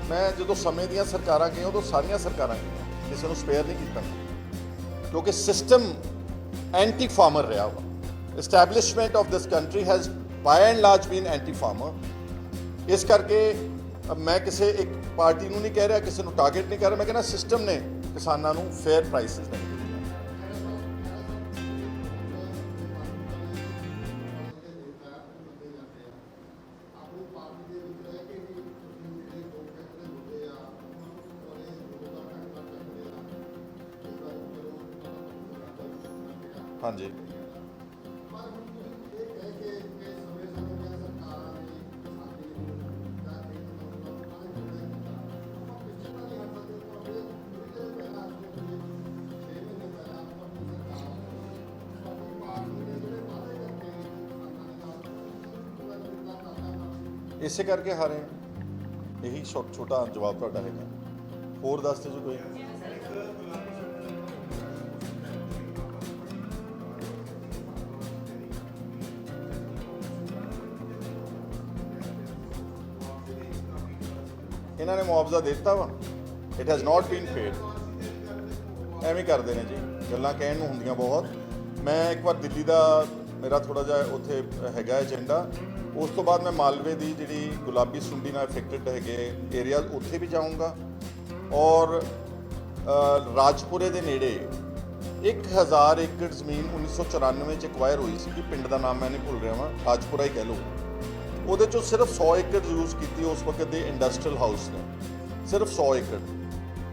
ਮੈਂ ਜਦੋਂ ਸਮੇਂ ਦੀਆਂ ਸਰਕਾਰਾਂ ਗਈਆਂ ਉਦੋਂ ਸਾਰੀਆਂ ਸਰਕਾਰਾਂ ਗਈਆਂ, ਕਿਸੇ ਨੂੰ ਸਪੇਅਰ ਨਹੀਂ ਕੀਤਾ, ਕਿਉਂਕਿ ਸਿਸਟਮ ਐਂਟੀ ਫਾਰਮਰ ਰਿਹਾ ਵਾ। Establishment of this country has by and large been anti farmer. ਇਸ ਕਰਕੇ ਮੈਂ ਕਿਸੇ ਇੱਕ ਪਾਰਟੀ ਨੂੰ ਨਹੀਂ ਕਹਿ ਰਿਹਾ, ਕਿਸੇ ਨੂੰ ਟਾਰਗੇਟ ਨਹੀਂ ਕਰ ਰਿਹਾ, ਮੈਂ ਕਹਿੰਦਾ ਸਿਸਟਮ ਨੇ ਕਿਸਾਨਾਂ ਨੂੰ ਫੇਅਰ ਪ੍ਰਾਈਸਿਸ ਨਹੀਂ ਦਿੱਤੇ। ਹਾਂਜੀ, ਇਸੇ ਕਰਕੇ ਹਾਰੇ। ਇਹੀ ਛੋਟਾ ਜਵਾਬ ਤੁਹਾਡਾ ਹੈਗਾ। ਹੋਰ ਦੱਸ ਦਿਓ ਜੀ ਕੋਈ। ਇਹਨਾਂ ਨੇ ਮੁਆਵਜ਼ਾ ਦੇ ਦਿੱਤਾ ਵਾ, it has not been paid. ਐਵੇਂ ਕਰਦੇ ਨੇ ਜੀ, ਗੱਲਾਂ ਕਹਿਣ ਨੂੰ ਹੁੰਦੀਆਂ ਬਹੁਤ। ਮੈਂ ਇੱਕ ਵਾਰ ਦਿੱਲੀ ਦਾ ਮੇਰਾ ਥੋੜ੍ਹਾ ਜਿਹਾ ਉੱਥੇ ਹੈਗਾ ਏਜੰਡਾ, ਉਸ ਤੋਂ ਬਾਅਦ ਮੈਂ ਮਾਲਵੇ ਦੀ ਜਿਹੜੀ ਗੁਲਾਬੀ ਸੁੰਡੀ ਨਾਲ ਅਫੈਕਟਡ ਹੈਗੇ ਏਰੀਆ ਉੱਥੇ ਵੀ ਜਾਊਂਗਾ। ਔਰ ਰਾਜਪੁਰੇ ਦੇ ਨੇੜੇ 1000 ਏਕੜ ਜ਼ਮੀਨ 1994 'ਚ ਐਕਵਾਇਰ ਹੋਈ ਸੀ, ਪਿੰਡ ਦਾ ਨਾਮ ਮੈਂ ਨਹੀਂ ਭੁੱਲ ਰਿਹਾ ਵਾਂ, ਰਾਜਪੁਰਾ ਹੀ ਕਹਿ ਲਓ। ਉਹਦੇ 'ਚੋਂ ਸਿਰਫ 100 ਏਕੜ ਯੂਜ਼ ਕੀਤੀ ਉਸ ਵਕਤ ਦੇ ਇੰਡਸਟਰੀਅਲ ਹਾਊਸ ਨੇ, ਸਿਰਫ 100 ਏਕੜ।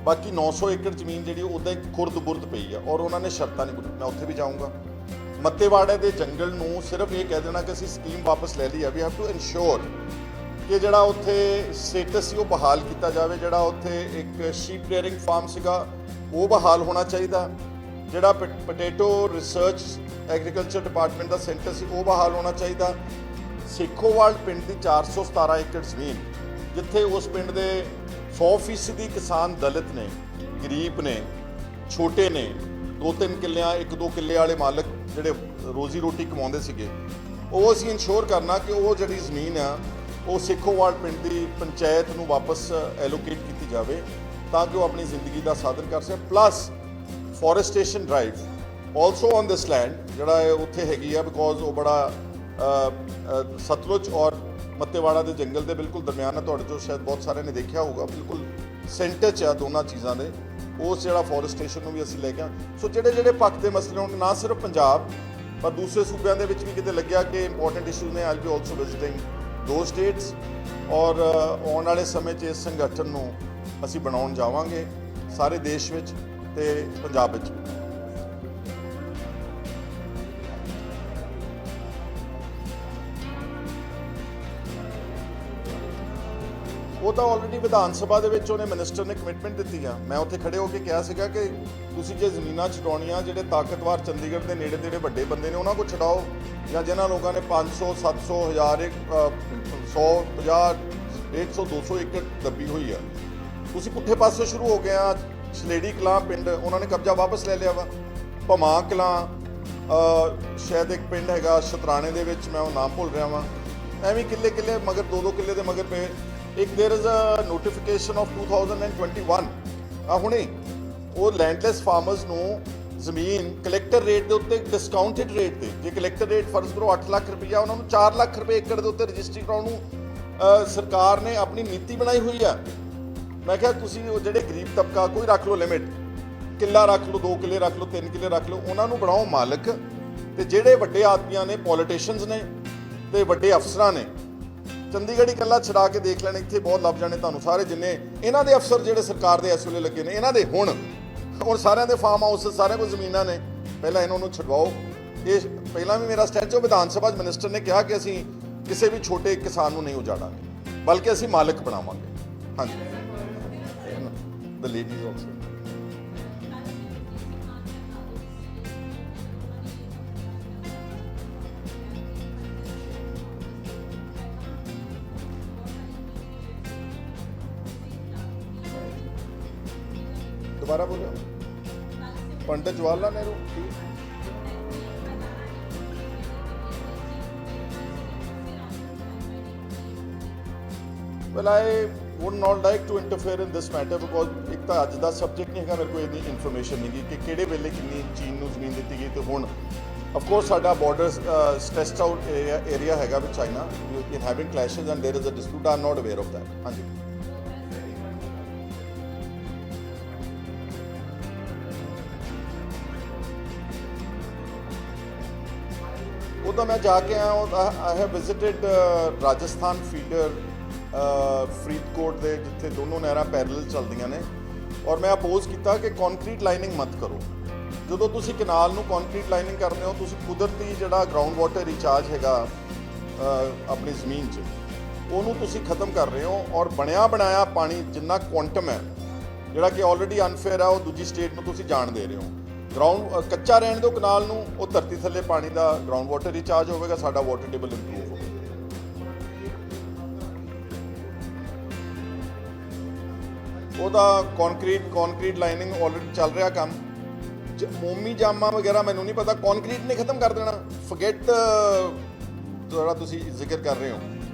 ਬਾਕੀ 900 ਏਕੜ ਜ਼ਮੀਨ ਜਿਹੜੀ ਉੱਦਾਂ ਹੀ ਖੁਰਦ-ਬੁਰਦ ਪਈ ਆ, ਔਰ ਉਹਨਾਂ ਨੇ ਸ਼ਰਤਾਂ ਨਹੀਂ ਪੁੱਛੀਆਂ। ਮੈਂ ਉੱਥੇ ਵੀ ਜਾਊਂਗਾ। ਮੱਤੇਵਾੜੇ ਦੇ ਜੰਗਲ ਨੂੰ ਸਿਰਫ ਇਹ ਕਹਿ ਦੇਣਾ ਕਿ ਅਸੀਂ ਸਕੀਮ ਵਾਪਸ ਲੈ ਲਈ ਆ। ਵੀ ਹੈਵ ਟੂ ਇਨਸ਼ੋਰ ਕਿ ਜਿਹੜਾ ਉੱਥੇ ਸਟੇਟਸ ਸੀ ਉਹ ਬਹਾਲ ਕੀਤਾ ਜਾਵੇ। ਜਿਹੜਾ ਉੱਥੇ ਇੱਕ ਸ਼ੀਪ ਰੇਅਰਿੰਗ ਫਾਰਮ ਸੀਗਾ ਉਹ ਬਹਾਲ ਹੋਣਾ ਚਾਹੀਦਾ। ਜਿਹੜਾ ਪੋਟੇਟੋ ਰਿਸਰਚ ਐਗਰੀਕਲਚਰ ਡਿਪਾਰਟਮੈਂਟ ਦਾ ਸੈਂਟਰ ਸੀ ਉਹ ਬਹਾਲ ਹੋਣਾ ਚਾਹੀਦਾ। ਸੇਖੋਵਾਲ ਪਿੰਡ ਦੀ 417 ਏਕੜ ਜ਼ਮੀਨ, ਜਿੱਥੇ ਉਸ ਪਿੰਡ ਦੇ 100% ਕਿਸਾਨ ਦਲਿਤ ਨੇ, ਗਰੀਬ ਨੇ, ਛੋਟੇ ਨੇ, 2-3 ਕਿੱਲਿਆਂ 1-2 ਕਿੱਲੇ ਵਾਲੇ ਮਾਲਕ ਜਿਹੜੇ ਰੋਜ਼ੀ ਰੋਟੀ ਕਮਾਉਂਦੇ ਸੀਗੇ, ਉਹ ਅਸੀਂ ਇਨਸ਼ੋਰ ਕਰਨਾ ਕਿ ਉਹ ਜਿਹੜੀ ਜ਼ਮੀਨ ਆ ਉਹ ਸੇਖੋਵਾਲ ਪਿੰਡ ਦੀ ਪੰਚਾਇਤ ਨੂੰ ਵਾਪਸ ਐਲੋਕੇਟ ਕੀਤੀ ਜਾਵੇ, ਤਾਂ ਕਿ ਉਹ ਆਪਣੀ ਜ਼ਿੰਦਗੀ ਦਾ ਸਾਧਨ ਕਰ ਸਕੇ। Plus forestation drive also on this land ਜਿਹੜਾ ਉੱਥੇ ਹੈਗੀ ਆ, ਬਿਕੋਜ਼ ਉਹ ਬੜਾ ਸਤਲੁਜ ਔਰ ਮੱਤੇਵਾੜਾ ਦੇ ਜੰਗਲ ਦੇ ਬਿਲਕੁਲ ਦਰਮਿਆਨ ਹੈ। ਤੁਹਾਡੇ ਤੋਂ ਸ਼ਾਇਦ ਬਹੁਤ ਸਾਰਿਆਂ ਨੇ ਦੇਖਿਆ ਹੋਊਗਾ, ਬਿਲਕੁਲ ਸੈਂਟਰ 'ਚ ਆ ਦੋਨਾਂ ਚੀਜ਼ਾਂ ਦੇ। ਉਸ ਜਿਹੜਾ ਫੋਰੈਸਟੇਸ਼ਨ ਨੂੰ ਵੀ ਅਸੀਂ ਲੈ ਕੇ ਸੋ ਜਿਹੜੇ ਪੱਖ ਦੇ ਮਸਲੇ ਹੋਣ, ਨਾ ਸਿਰਫ ਪੰਜਾਬ ਪਰ ਦੂਸਰੇ ਸੂਬਿਆਂ ਦੇ ਵਿੱਚ ਵੀ ਕਿਤੇ ਲੱਗਿਆ ਕਿ ਇੰਪੋਰਟੈਂਟ ਇਸ਼ੂਜ਼ ਨੇ। I will be also visiting ਦੋ ਸਟੇਟਸ, ਔਰ ਆਉਣ ਵਾਲੇ ਸਮੇਂ 'ਚ ਇਸ ਸੰਗਠਨ ਨੂੰ ਅਸੀਂ ਬਣਾਉਣ ਜਾਵਾਂਗੇ। ਸਾਰੇ ਦੇਸ਼ ਵਿੱਚ ਤੇ ਪੰਜਾਬ ਵਿੱਚ। ਉਹ ਤਾਂ ਆਲਰੇਡੀ ਵਿਧਾਨ ਸਭਾ ਦੇ ਵਿੱਚ ਉਹਨੇ ਮਿਨਿਸਟਰ ਨੇ ਕਮਿਟਮੈਂਟ ਦਿੱਤੀ ਆ। ਮੈਂ ਉੱਥੇ ਖੜੇ ਹੋ ਕੇ ਕਿਹਾ ਸੀਗਾ ਕਿ ਤੁਸੀਂ ਜੇ ਜ਼ਮੀਨਾਂ ਛਡਾਉਣੀਆਂ, ਜਿਹੜੇ ਤਾਕਤਵਰ ਚੰਡੀਗੜ੍ਹ ਦੇ ਨੇੜੇ ਤੇੜੇ ਵੱਡੇ ਬੰਦੇ ਨੇ ਉਹਨਾਂ ਕੋਲ ਛਡਾਓ, ਜਾਂ ਜਿਨ੍ਹਾਂ ਲੋਕਾਂ ਨੇ 500 700 1000 100 50 150 200 ਏਕੜ ਦੱਬੀ ਹੋਈ ਆ। ਤੁਸੀਂ ਪੁੱਠੇ ਪਾਸੇ ਸ਼ੁਰੂ ਹੋ ਗਏ ਆ। ਛਲੇੜੀ ਕਲਾਂ ਪਿੰਡ ਉਹਨਾਂ ਨੇ ਕਬਜ਼ਾ ਵਾਪਸ ਲੈ ਲਿਆ ਵਾ। ਭਮਾ ਕਲਾਂ ਸ਼ਾਇਦ ਇੱਕ ਪਿੰਡ ਹੈਗਾ ਸ਼ਤਰਾਣੇ ਦੇ ਵਿੱਚ, ਮੈਂ ਉਹ ਨਾਮ ਭੁੱਲ ਰਿਹਾ ਵਾਂ। ਐਵੇਂ ਕਿੱਲੇ ਕਿੱਲੇ ਮਗਰ 2-2 ਕਿੱਲੇ ਦੇ ਮਗਰ ਪਏ। ਇੱਕ there is a notification of 2021 ਹੁਣੇ ਉਹ ਲੈਂਡਲੈਸ ਫਾਰਮਰਸ ਨੂੰ ਜ਼ਮੀਨ ਕਲੈਕਟਰ ਰੇਟ ਦੇ ਉੱਤੇ ਡਿਸਕਾਊਂਟਡ ਰੇਟ ਤੇ, ਜੇ ਕਲੈਕਟਰ ਰੇਟ ਫਰਜ਼ ਕਰੋ 8 ਲੱਖ ਰੁਪਈਆ, ਉਹਨਾਂ ਨੂੰ 4 ਲੱਖ ਰੁਪਏ ਏਕੜ ਦੇ ਉੱਤੇ ਰਜਿਸਟਰੀ ਕਰਾਉਣ ਨੂੰ ਸਰਕਾਰ ਨੇ ਆਪਣੀ ਨੀਤੀ ਬਣਾਈ ਹੋਈ ਆ। ਮੈਂ ਕਿਹਾ ਤੁਸੀਂ ਉਹ ਜਿਹੜੇ ਗਰੀਬ ਤਬਕਾ, ਕੋਈ ਰੱਖ ਲਓ ਲਿਮਿਟ, ਕਿੱਲਾ ਰੱਖ ਲਓ, 2 ਕਿੱਲੇ ਰੱਖ ਲਓ, 3 ਕਿੱਲੇ ਰੱਖ ਲਓ, ਉਹਨਾਂ ਨੂੰ ਬਣਾਓ ਮਾਲਕ। ਤੇ ਜਿਹੜੇ ਵੱਡੇ ਆਦਮੀਆਂ ਨੇ, ਪੋਲੀਟੀਸ਼ੀਅਨਸ ਨੇ ਤੇ ਵੱਡੇ ਅਫਸਰਾਂ ਨੇ, ਚੰਡੀਗੜ੍ਹ ਹੀ ਇਕੱਲਾ ਛਡਾ ਕੇ ਦੇਖ ਲੈਣ, ਇੱਥੇ ਬਹੁਤ ਲੱਭ ਜਾਣੇ ਤੁਹਾਨੂੰ ਸਾਰੇ। ਜਿੰਨੇ ਇਹਨਾਂ ਦੇ ਅਫਸਰ ਜਿਹੜੇ ਸਰਕਾਰ ਦੇ ਇਸ ਵੇਲੇ ਲੱਗੇ ਨੇ, ਇਹਨਾਂ ਦੇ ਹੁਣ ਸਾਰਿਆਂ ਦੇ ਫਾਰਮ ਹਾਊਸ, ਸਾਰਿਆਂ ਕੋਲ ਜ਼ਮੀਨਾਂ ਨੇ, ਪਹਿਲਾਂ ਇਹਨਾਂ ਨੂੰ ਛਡਵਾਓ। ਇਹ ਪਹਿਲਾਂ ਵੀ ਮੇਰਾ ਸਟੈਂਡ 'ਚ ਵਿਧਾਨ ਸਭਾ 'ਚ ਮਿਨਿਸਟਰ ਨੇ ਕਿਹਾ ਕਿ ਅਸੀਂ ਕਿਸੇ ਵੀ ਛੋਟੇ ਕਿਸਾਨ ਨੂੰ ਨਹੀਂ ਉਜਾੜਾਂਗੇ, ਬਲਕਿ ਅਸੀਂ ਮਾਲਕ ਬਣਾਵਾਂਗੇ। ਹਾਂਜੀ, ਦ ਲੇਡੀਜ਼ ਆਲਸੋ। दोबारा बोलो। Pandit Jawaharlal Nehru. Well, I would not like to interfere in this matter because एक ਤਾਂ ਅੱਜ ਦਾ ਸਬਜੈਕਟ ਨਹੀਂ ਹੈਗਾ, ਮੇਰੇ ਕੋਲ ਇੰਨੀ ਇਨਫੋਰਮੇਸ਼ਨ ਨਹੀਂ ਕਿ ਕਿਹੜੇ ਵੇਲੇ ਕਿੰਨੀ ਚੀਨ ਨੂੰ ਜ਼ਮੀਨ ਦਿੱਤੀ ਗਈ। ਤੇ ਹੁਣ ਆਫ ਕੋਰਸ ਸਾਡਾ ਬਾਰਡਰ ਸਟ੍ਰੈਸਡ ਆਊਟ ਏਰੀਆ ਹੈਗਾ with China, in having clashes and there is a dispute. I am not aware of that. ਹਾਂਜੀ, ਉਹਦਾ ਮੈਂ ਜਾ ਕੇ ਆਇਆ। I have visited Rajasthan feeder Faridkot ਦੇ, ਜਿੱਥੇ ਦੋਨੋਂ ਨਹਿਰਾਂ ਪੈਰਲਲ ਚੱਲਦੀਆਂ ਨੇ, ਔਰ ਮੈਂ ਅਪੋਜ਼ ਕੀਤਾ ਕਿ ਕੰਕਰੀਟ ਲਾਈਨਿੰਗ ਮਤ ਕਰੋ। ਜਦੋਂ ਤੁਸੀਂ ਕਨਾਲ ਨੂੰ ਕੰਕਰੀਟ ਲਾਈਨਿੰਗ ਕਰਦੇ ਹੋ, ਤੁਸੀਂ ਕੁਦਰਤੀ ਜਿਹੜਾ ਗਰਾਊਂਡ ਵਾਟਰ ਰਿਚਾਰਜ ਹੈਗਾ ਆਪਣੀ ਜ਼ਮੀਨ 'ਚ, ਉਹਨੂੰ ਤੁਸੀਂ ਖਤਮ ਕਰ ਰਹੇ ਹੋ। ਔਰ ਬਣਿਆ ਬਣਾਇਆ ਪਾਣੀ ਜਿੰਨਾ ਕੁਆਂਟਮ ਹੈ, ਜਿਹੜਾ ਕਿ ਆਲਰੇਡੀ ਅਨਫੇਅਰ ਹੈ, ਉਹ ਦੂਜੀ ਸਟੇਟ ਨੂੰ ਤੁਸੀਂ ਜਾਣ ਦੇ ਰਹੇ ਹੋ। ਗਰਾਊਂਡ ਕੱਚਾ ਰਹਿਣ ਦਿਓ ਕਨਾਲ ਨੂੰ, ਉਹ ਧਰਤੀ ਥੱਲੇ ਪਾਣੀ ਦਾ ਗਰਾਊਂਡ ਵਾਟਰ ਰਿਚਾਰਜ ਹੋਵੇਗਾ, ਸਾਡਾ ਵਾਟਰ ਟੇਬਲ ਇੰਪਰੂਵ ਹੋਵੇਗਾ। ਉਹਦਾ ਕੰਕਰੀਟ ਲਾਈਨਿੰਗ ਆਲਰੇਡੀ ਚੱਲ ਰਿਹਾ ਕੰਮ। ਮੋਮੀ ਜਾਮਾ ਵਗੈਰਾ ਮੈਨੂੰ ਨਹੀਂ ਪਤਾ, ਕੰਕਰੀਟ ਨੇ ਖਤਮ ਕਰ ਦੇਣਾ। ਫੋਰਗੇਟ ਜਿਹੜਾ ਤੁਸੀਂ ਜ਼ਿਕਰ ਕਰ ਰਹੇ ਹੋ,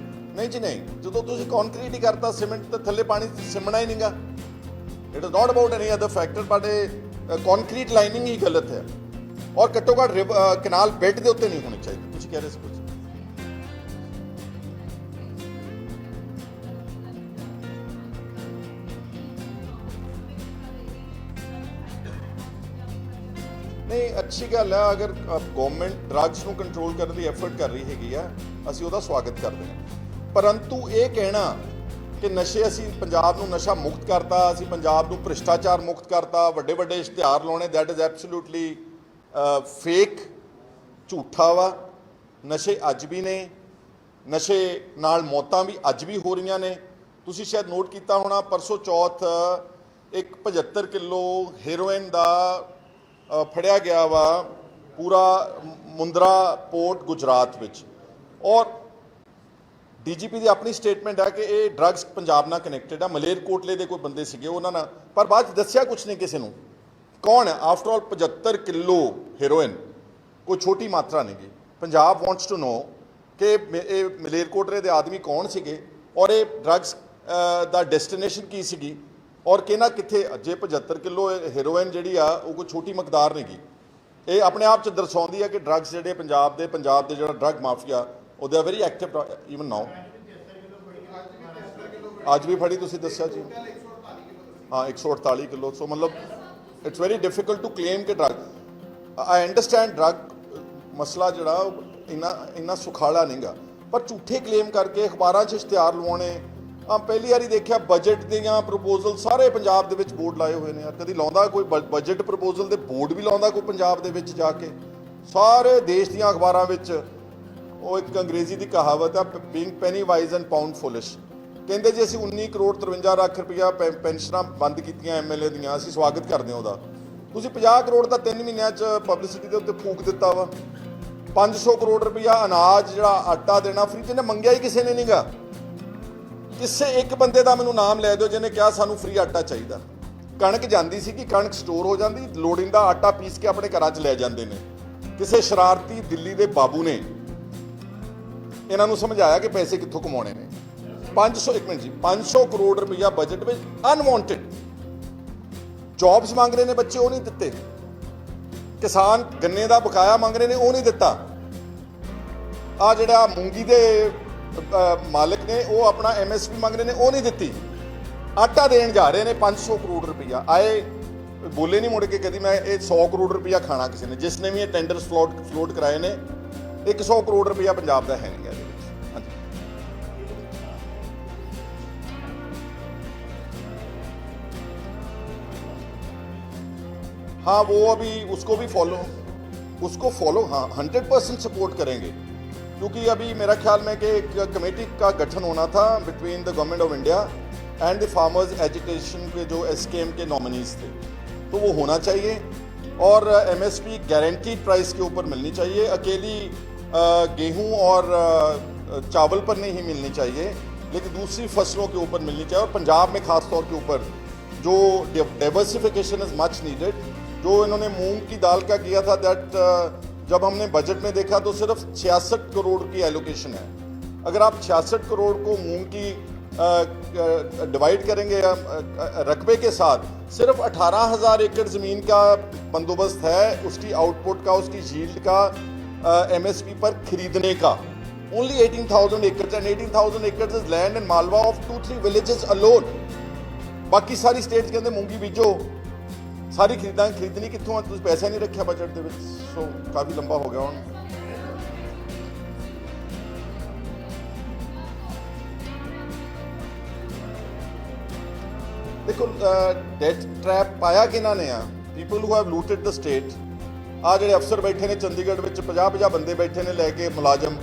ਨਹੀਂ ਜੀ ਨਹੀਂ। ਜਦੋਂ ਤੁਸੀਂ ਕੰਕਰੀਟ ਹੀ ਕਰਤਾ, ਸੀਮੈਂਟ ਤੇ ਥੱਲੇ ਪਾਣੀ ਸਿਮਣਾ ਹੀ ਨਹੀਂਗਾ। It is not about any other factor, but concrete lining ਹੀ ਗਲਤ ਹੈ। ਔਰ ਘੱਟੋ ਘੱਟ ਕਨਾਲ ਬੈੱਡ ਦੇ ਉੱਤੇ ਨਹੀਂ ਹੋਣੀ ਚਾਹੀਦੀ। ਤੁਸੀਂ ਕਹਿ ਰਹੇ ਸੀ ਕੁਝ? ਨਹੀਂ, ਅੱਛੀ ਗੱਲ ਹੈ ਅਗਰ ਗਵਰਨਮੈਂਟ ਡਰੱਗਸ ਨੂੰ ਕੰਟਰੋਲ ਕਰਨ ਦੀ ਐਫਰਟ ਕਰ ਰਹੀ ਹੈਗੀ ਆ, ਅਸੀਂ ਉਹਦਾ ਸਵਾਗਤ ਕਰਦੇ ਹਾਂ। ਪਰੰਤੂ ਇਹ ਕਹਿਣਾ ਕਿ ਨਸ਼ੇ, ਅਸੀਂ ਪੰਜਾਬ ਨੂੰ ਨਸ਼ਾ ਮੁਕਤ ਕਰਤਾ, ਅਸੀਂ ਪੰਜਾਬ ਨੂੰ ਭ੍ਰਿਸ਼ਟਾਚਾਰ ਮੁਕਤ ਕਰਤਾ, ਵੱਡੇ ਵੱਡੇ ਇਸ਼ਤਿਹਾਰ ਲਾਉਣੇ, ਦੈਟ ਇਜ਼ ਐਬਸੋਲੂਟਲੀ ਫੇਕ, ਝੂਠਾ ਵਾ। ਨਸ਼ੇ ਅੱਜ ਵੀ ਨੇ, ਨਸ਼ੇ ਨਾਲ ਮੌਤਾਂ ਵੀ ਅੱਜ ਵੀ ਹੋ ਰਹੀਆਂ ਨੇ। ਤੁਸੀਂ ਸ਼ਾਇਦ ਨੋਟ ਕੀਤਾ ਹੋਣਾ, ਪਰਸੋਂ ਚੌਥ ਇੱਕ 75 ਕਿਲੋ ਹੈਰੋਇਨ ਦਾ ਫੜਿਆ ਗਿਆ ਵਾ ਪੂਰਾ ਮੁੰਦਰਾ ਪੋਰਟ ਗੁਜਰਾਤ ਵਿੱਚ। ਔਰ ਡੀਜੀਪੀ ਦੀ ਆਪਣੀ ਸਟੇਟਮੈਂਟ ਹੈ ਕਿ ਇਹ ਡਰੱਗਸ ਪੰਜਾਬ ਨਾਲ ਕਨੈਕਟਡ ਆ, ਮਲੇਰਕੋਟਲੇ ਦੇ ਕੋਈ ਬੰਦੇ ਸੀਗੇ ਉਹਨਾਂ ਨਾਲ, ਪਰ ਬਾਅਦ 'ਚ ਦੱਸਿਆ ਕੁਛ ਨਹੀਂ ਕਿਸੇ ਨੂੰ ਕੌਣ ਹੈ। ਆਫਟਰ ਆਲ 75 ਕਿਲੋ ਹੈਰੋਇਨ ਕੋਈ ਛੋਟੀ ਮਾਤਰਾ ਨਹੀਂ ਗੀ। ਪੰਜਾਬ ਵਾਂਟਸ ਟੂ ਨੋ ਕਿ ਇਹ ਮਲੇਰਕੋਟਲੇ ਦੇ ਆਦਮੀ ਕੌਣ ਸੀਗੇ, ਔਰ ਇਹ ਡਰੱਗਸ ਦਾ ਡੈਸਟੀਨੇਸ਼ਨ ਕੀ ਸੀਗੀ, ਔਰ ਕਿਹਨਾਂ ਕਿੱਥੇ। ਜੇ 75 ਕਿਲੋ ਹੈਰੋਇਨ ਜਿਹੜੀ ਆ ਉਹ ਕੋਈ ਛੋਟੀ ਮਕਦਾਰ ਨਹੀਂ ਗੀ। ਇਹ ਆਪਣੇ ਆਪ 'ਚ ਦਰਸਾਉਂਦੀ ਹੈ ਕਿ ਡਰੱਗਸ ਜਿਹੜੇ ਪੰਜਾਬ ਦੇ ਜਿਹੜਾ ਡਰੱਗ ਮਾਫੀਆ, ਉਹ they are very active even now. ਅੱਜ ਵੀ ਫੜੀ ਤੁਸੀਂ ਦੱਸਿਆ ਜੀ, ਹਾਂ 148 ਕਿਲੋ। ਸੋ ਮਤਲਬ it's very difficult to claim ਕਿ ਡਰੱਗ, ਆਈ ਅੰਡਰਸਟੈਂਡ ਡਰੱਗ ਮਸਲਾ ਜਿਹੜਾ ਇੰਨਾ ਸੁਖਾਲਾ ਨਹੀਂਗਾ, ਪਰ ਝੂਠੇ ਕਲੇਮ ਕਰਕੇ ਅਖਬਾਰਾਂ 'ਚ ਇਸ਼ਤਿਹਾਰ ਲਵਾਉਣੇ, ਆ ਪਹਿਲੀ ਵਾਰੀ ਦੇਖਿਆ ਬਜਟ ਦੀਆਂ ਪ੍ਰਪੋਜ਼ਲ ਸਾਰੇ ਪੰਜਾਬ ਦੇ ਵਿੱਚ ਬੋਰਡ ਲਾਏ ਹੋਏ ਨੇ ਯਾਰ। ਕਦੀ ਲਾਉਂਦਾ ਕੋਈ ਬਜਟ ਪ੍ਰਪੋਜ਼ਲ ਦੇ ਬੋਰਡ ਵੀ ਲਾਉਂਦਾ ਕੋਈ ਪੰਜਾਬ ਦੇ ਵਿੱਚ ਜਾ ਕੇ? ਸਾਰੇ ਦੇਸ਼ ਦੀਆਂ ਅਖਬਾਰਾਂ ਵਿੱਚ ਉਹ ਇੱਕ ਅੰਗਰੇਜ਼ੀ ਦੀ ਕਹਾਵਤ ਆ, being penny wise and pound foolish. ਕਹਿੰਦੇ ਜੀ ਅਸੀਂ 19 ਕਰੋੜ 53 ਲੱਖ ਰੁਪਇਆ ਪੈਨਸ਼ਨਾਂ ਬੰਦ ਕੀਤੀਆਂ ਐਮਐਲਏ ਦੀਆਂ, ਅਸੀਂ ਸਵਾਗਤ ਕਰਦੇ ਹਾਂ ਉਹਦਾ। ਤੁਸੀਂ 50 ਕਰੋੜ ਦਾ 3 ਮਹੀਨਿਆਂ 'ਚ ਪਬਲਿਸਿਟੀ ਦੇ ਉੱਤੇ ਫੂਕ ਦਿੱਤਾ ਵਾ। 500 ਕਰੋੜ ਰੁਪਇਆ ਅਨਾਜ ਜਿਹੜਾ ਆਟਾ ਦੇਣਾ ਫ੍ਰੀ, ਜਿਹਨੇ ਮੰਗਿਆ ਹੀ ਕਿਸੇ ਨੇ ਨਹੀਂਗਾ। ਕਿਸੇ ਇੱਕ ਬੰਦੇ ਦਾ ਮੈਨੂੰ ਨਾਮ ਲੈ ਦਿਓ ਜਿਹਨੇ ਕਿਹਾ ਸਾਨੂੰ ਫ੍ਰੀ ਆਟਾ ਚਾਹੀਦਾ। ਕਣਕ ਜਾਂਦੀ ਸੀ ਕਿ ਕਣਕ ਸਟੋਰ ਹੋ ਜਾਂਦੀ, ਲੋੜੀਂਦਾ ਆਟਾ ਪੀਸ ਕੇ ਆਪਣੇ ਘਰਾਂ 'ਚ ਲੈ ਜਾਂਦੇ ਨੇ। ਕਿਸੇ ਸ਼ਰਾਰਤੀ ਦਿੱਲੀ ਦੇ ਬਾਬੂ ਨੇ ਇਹਨਾਂ ਨੂੰ ਸਮਝਾਇਆ ਕਿ ਪੈਸੇ ਕਿੱਥੋਂ ਕਮਾਉਣੇ ਨੇ। 500 ਕਰੋੜ ਰੁਪਇਆ ਬਜਟ ਵਿੱਚ ਅਨਵਾਂਟਡ ਜੌਬਸ ਮੰਗ ਰਹੇ ਨੇ ਬੱਚੇ, ਉਹ ਨਹੀਂ ਦਿੱਤੇ। ਕਿਸਾਨ ਗੰਨੇ ਦਾ ਬਕਾਇਆ ਮੰਗ ਰਹੇ ਨੇ, ਉਹ ਨਹੀਂ ਦਿੱਤਾ। ਆ ਜਿਹੜਾ ਮੂੰਗੀ ਦੇ ਮਾਲਕ ਨੇ ਉਹ ਆਪਣਾ MSP ਮੰਗ ਰਹੇ ਨੇ, ਉਹ ਨਹੀਂ ਦਿੱਤੀ। ਆਟਾ ਦੇਣ ਜਾ ਰਹੇ ਨੇ 500 ਕਰੋੜ ਰੁਪਇਆ। ਆਏ ਬੋਲੇ ਨਹੀਂ ਮੁੜ ਕੇ ਕਦੀ ਮੈਂ ਇਹ 100 ਕਰੋੜ ਰੁਪਇਆ ਖਾਣਾ ਕਿਸੇ ਨੇ। ਜਿਸ ਨੇ ਵੀ ਇਹ ਟੈਂਡਰ ਫਲੋਟ ਕਰਾਏ ਨੇ, 100 ਕਰੋੜ ਰੁਪਇਆ ਪੰਜਾਬ ਦਾ ਹੈ ਨਹੀਂ ਇਹਦੇ ਵਿੱਚ। ਹਾਂਜੀ, हाँ वो अभी उसको फॉलो हाँ 100% सपोर्ट करेंगे, क्योंकि अभी मेरा ख्याल में कि एक कमेटी का गठन होना था between the government of India and the farmers agitation के जो SKM के नॉमिनीज थे, तो वो होना चाहिए। और MSP गारंटीड प्राइस के ऊपर मिलनी चाहिए, अकेली गेहूं और चावल पर नहीं मिलनी चाहिए, लेकिन दूसरी फसलों के ऊपर मिलनी चाहिए। और पंजाब में ख़ास तौर के ऊपर जो डाइवर्सिफिकेशन इज़ मच नीडेड। जो इन्होंने मूंग की दाल का किया था, दैट जब हमने बजट में देखा तो सिर्फ 66 करोड़ की एलोकेशन है। अगर आप 66 करोड़ को मूंग की डिवाइड करेंगे रकबे के साथ, सिर्फ 18,000 एकड़ ज़मीन का बंदोबस्त है उसकी आउटपुट का, उसकी यील्ड का, MSP पर खरीदने का। ओनली 18,000 एकड़ एंड 18,000 एकड़ is land in Malwa of 2-3 villages alone. बाकी सारी स्टेट्स कहते मूंगी बीजो, सारी खरीदनी कितों है? तुसीं पैसा नहीं रखा बजट दे विच। सो काफ़ी लंबा हो गया हुण। देखो डेट ट्रैप पाया किन्हां ने आ? People who have looted the state. आ जिहड़े अफसर बैठे ने चंडीगढ़ विच 50-50 बंदे बैठे ने लैके मुलाजम,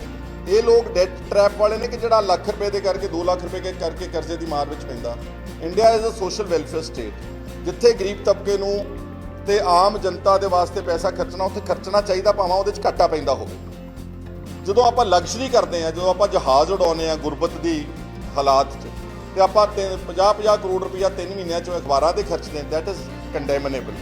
ये लोग डेट ट्रैप वाले ने कि जिहड़ा ਲੱਖ रुपए दे करके 2 ਲੱਖ रुपए के करके कर्जे की मार विच पैंदा। India is a social welfare state, जिथे गरीब तबके ਨੂੰ ਤੇ ਆਮ ਜਨਤਾ ਦੇ ਵਾਸਤੇ ਪੈਸਾ ਖਰਚਣਾ, ਉੱਥੇ ਖਰਚਣਾ ਚਾਹੀਦਾ, ਭਾਵੇਂ ਉਹਦੇ 'ਚ ਘਾਟਾ ਪੈਂਦਾ ਹੋਵੇ। ਜਦੋਂ ਆਪਾਂ ਲਗਜ਼ਰੀ ਕਰਦੇ ਹਾਂ, ਜਦੋਂ ਆਪਾਂ ਜਹਾਜ਼ ਉਡਾਉਂਦੇ ਹਾਂ ਗੁਰਬਤ ਦੀ ਹਾਲਾਤ 'ਚ, ਤੇ ਆਪਾਂ 50-50 ਕਰੋੜ ਰੁਪਇਆ 3 ਮਹੀਨਿਆਂ 'ਚੋਂ ਅਖਬਾਰਾਂ ਦੇ ਖਰਚਦੇ ਹਾਂ, ਦੈਟ ਇਜ਼ ਕੰਡੈਮਨੇਬਲ।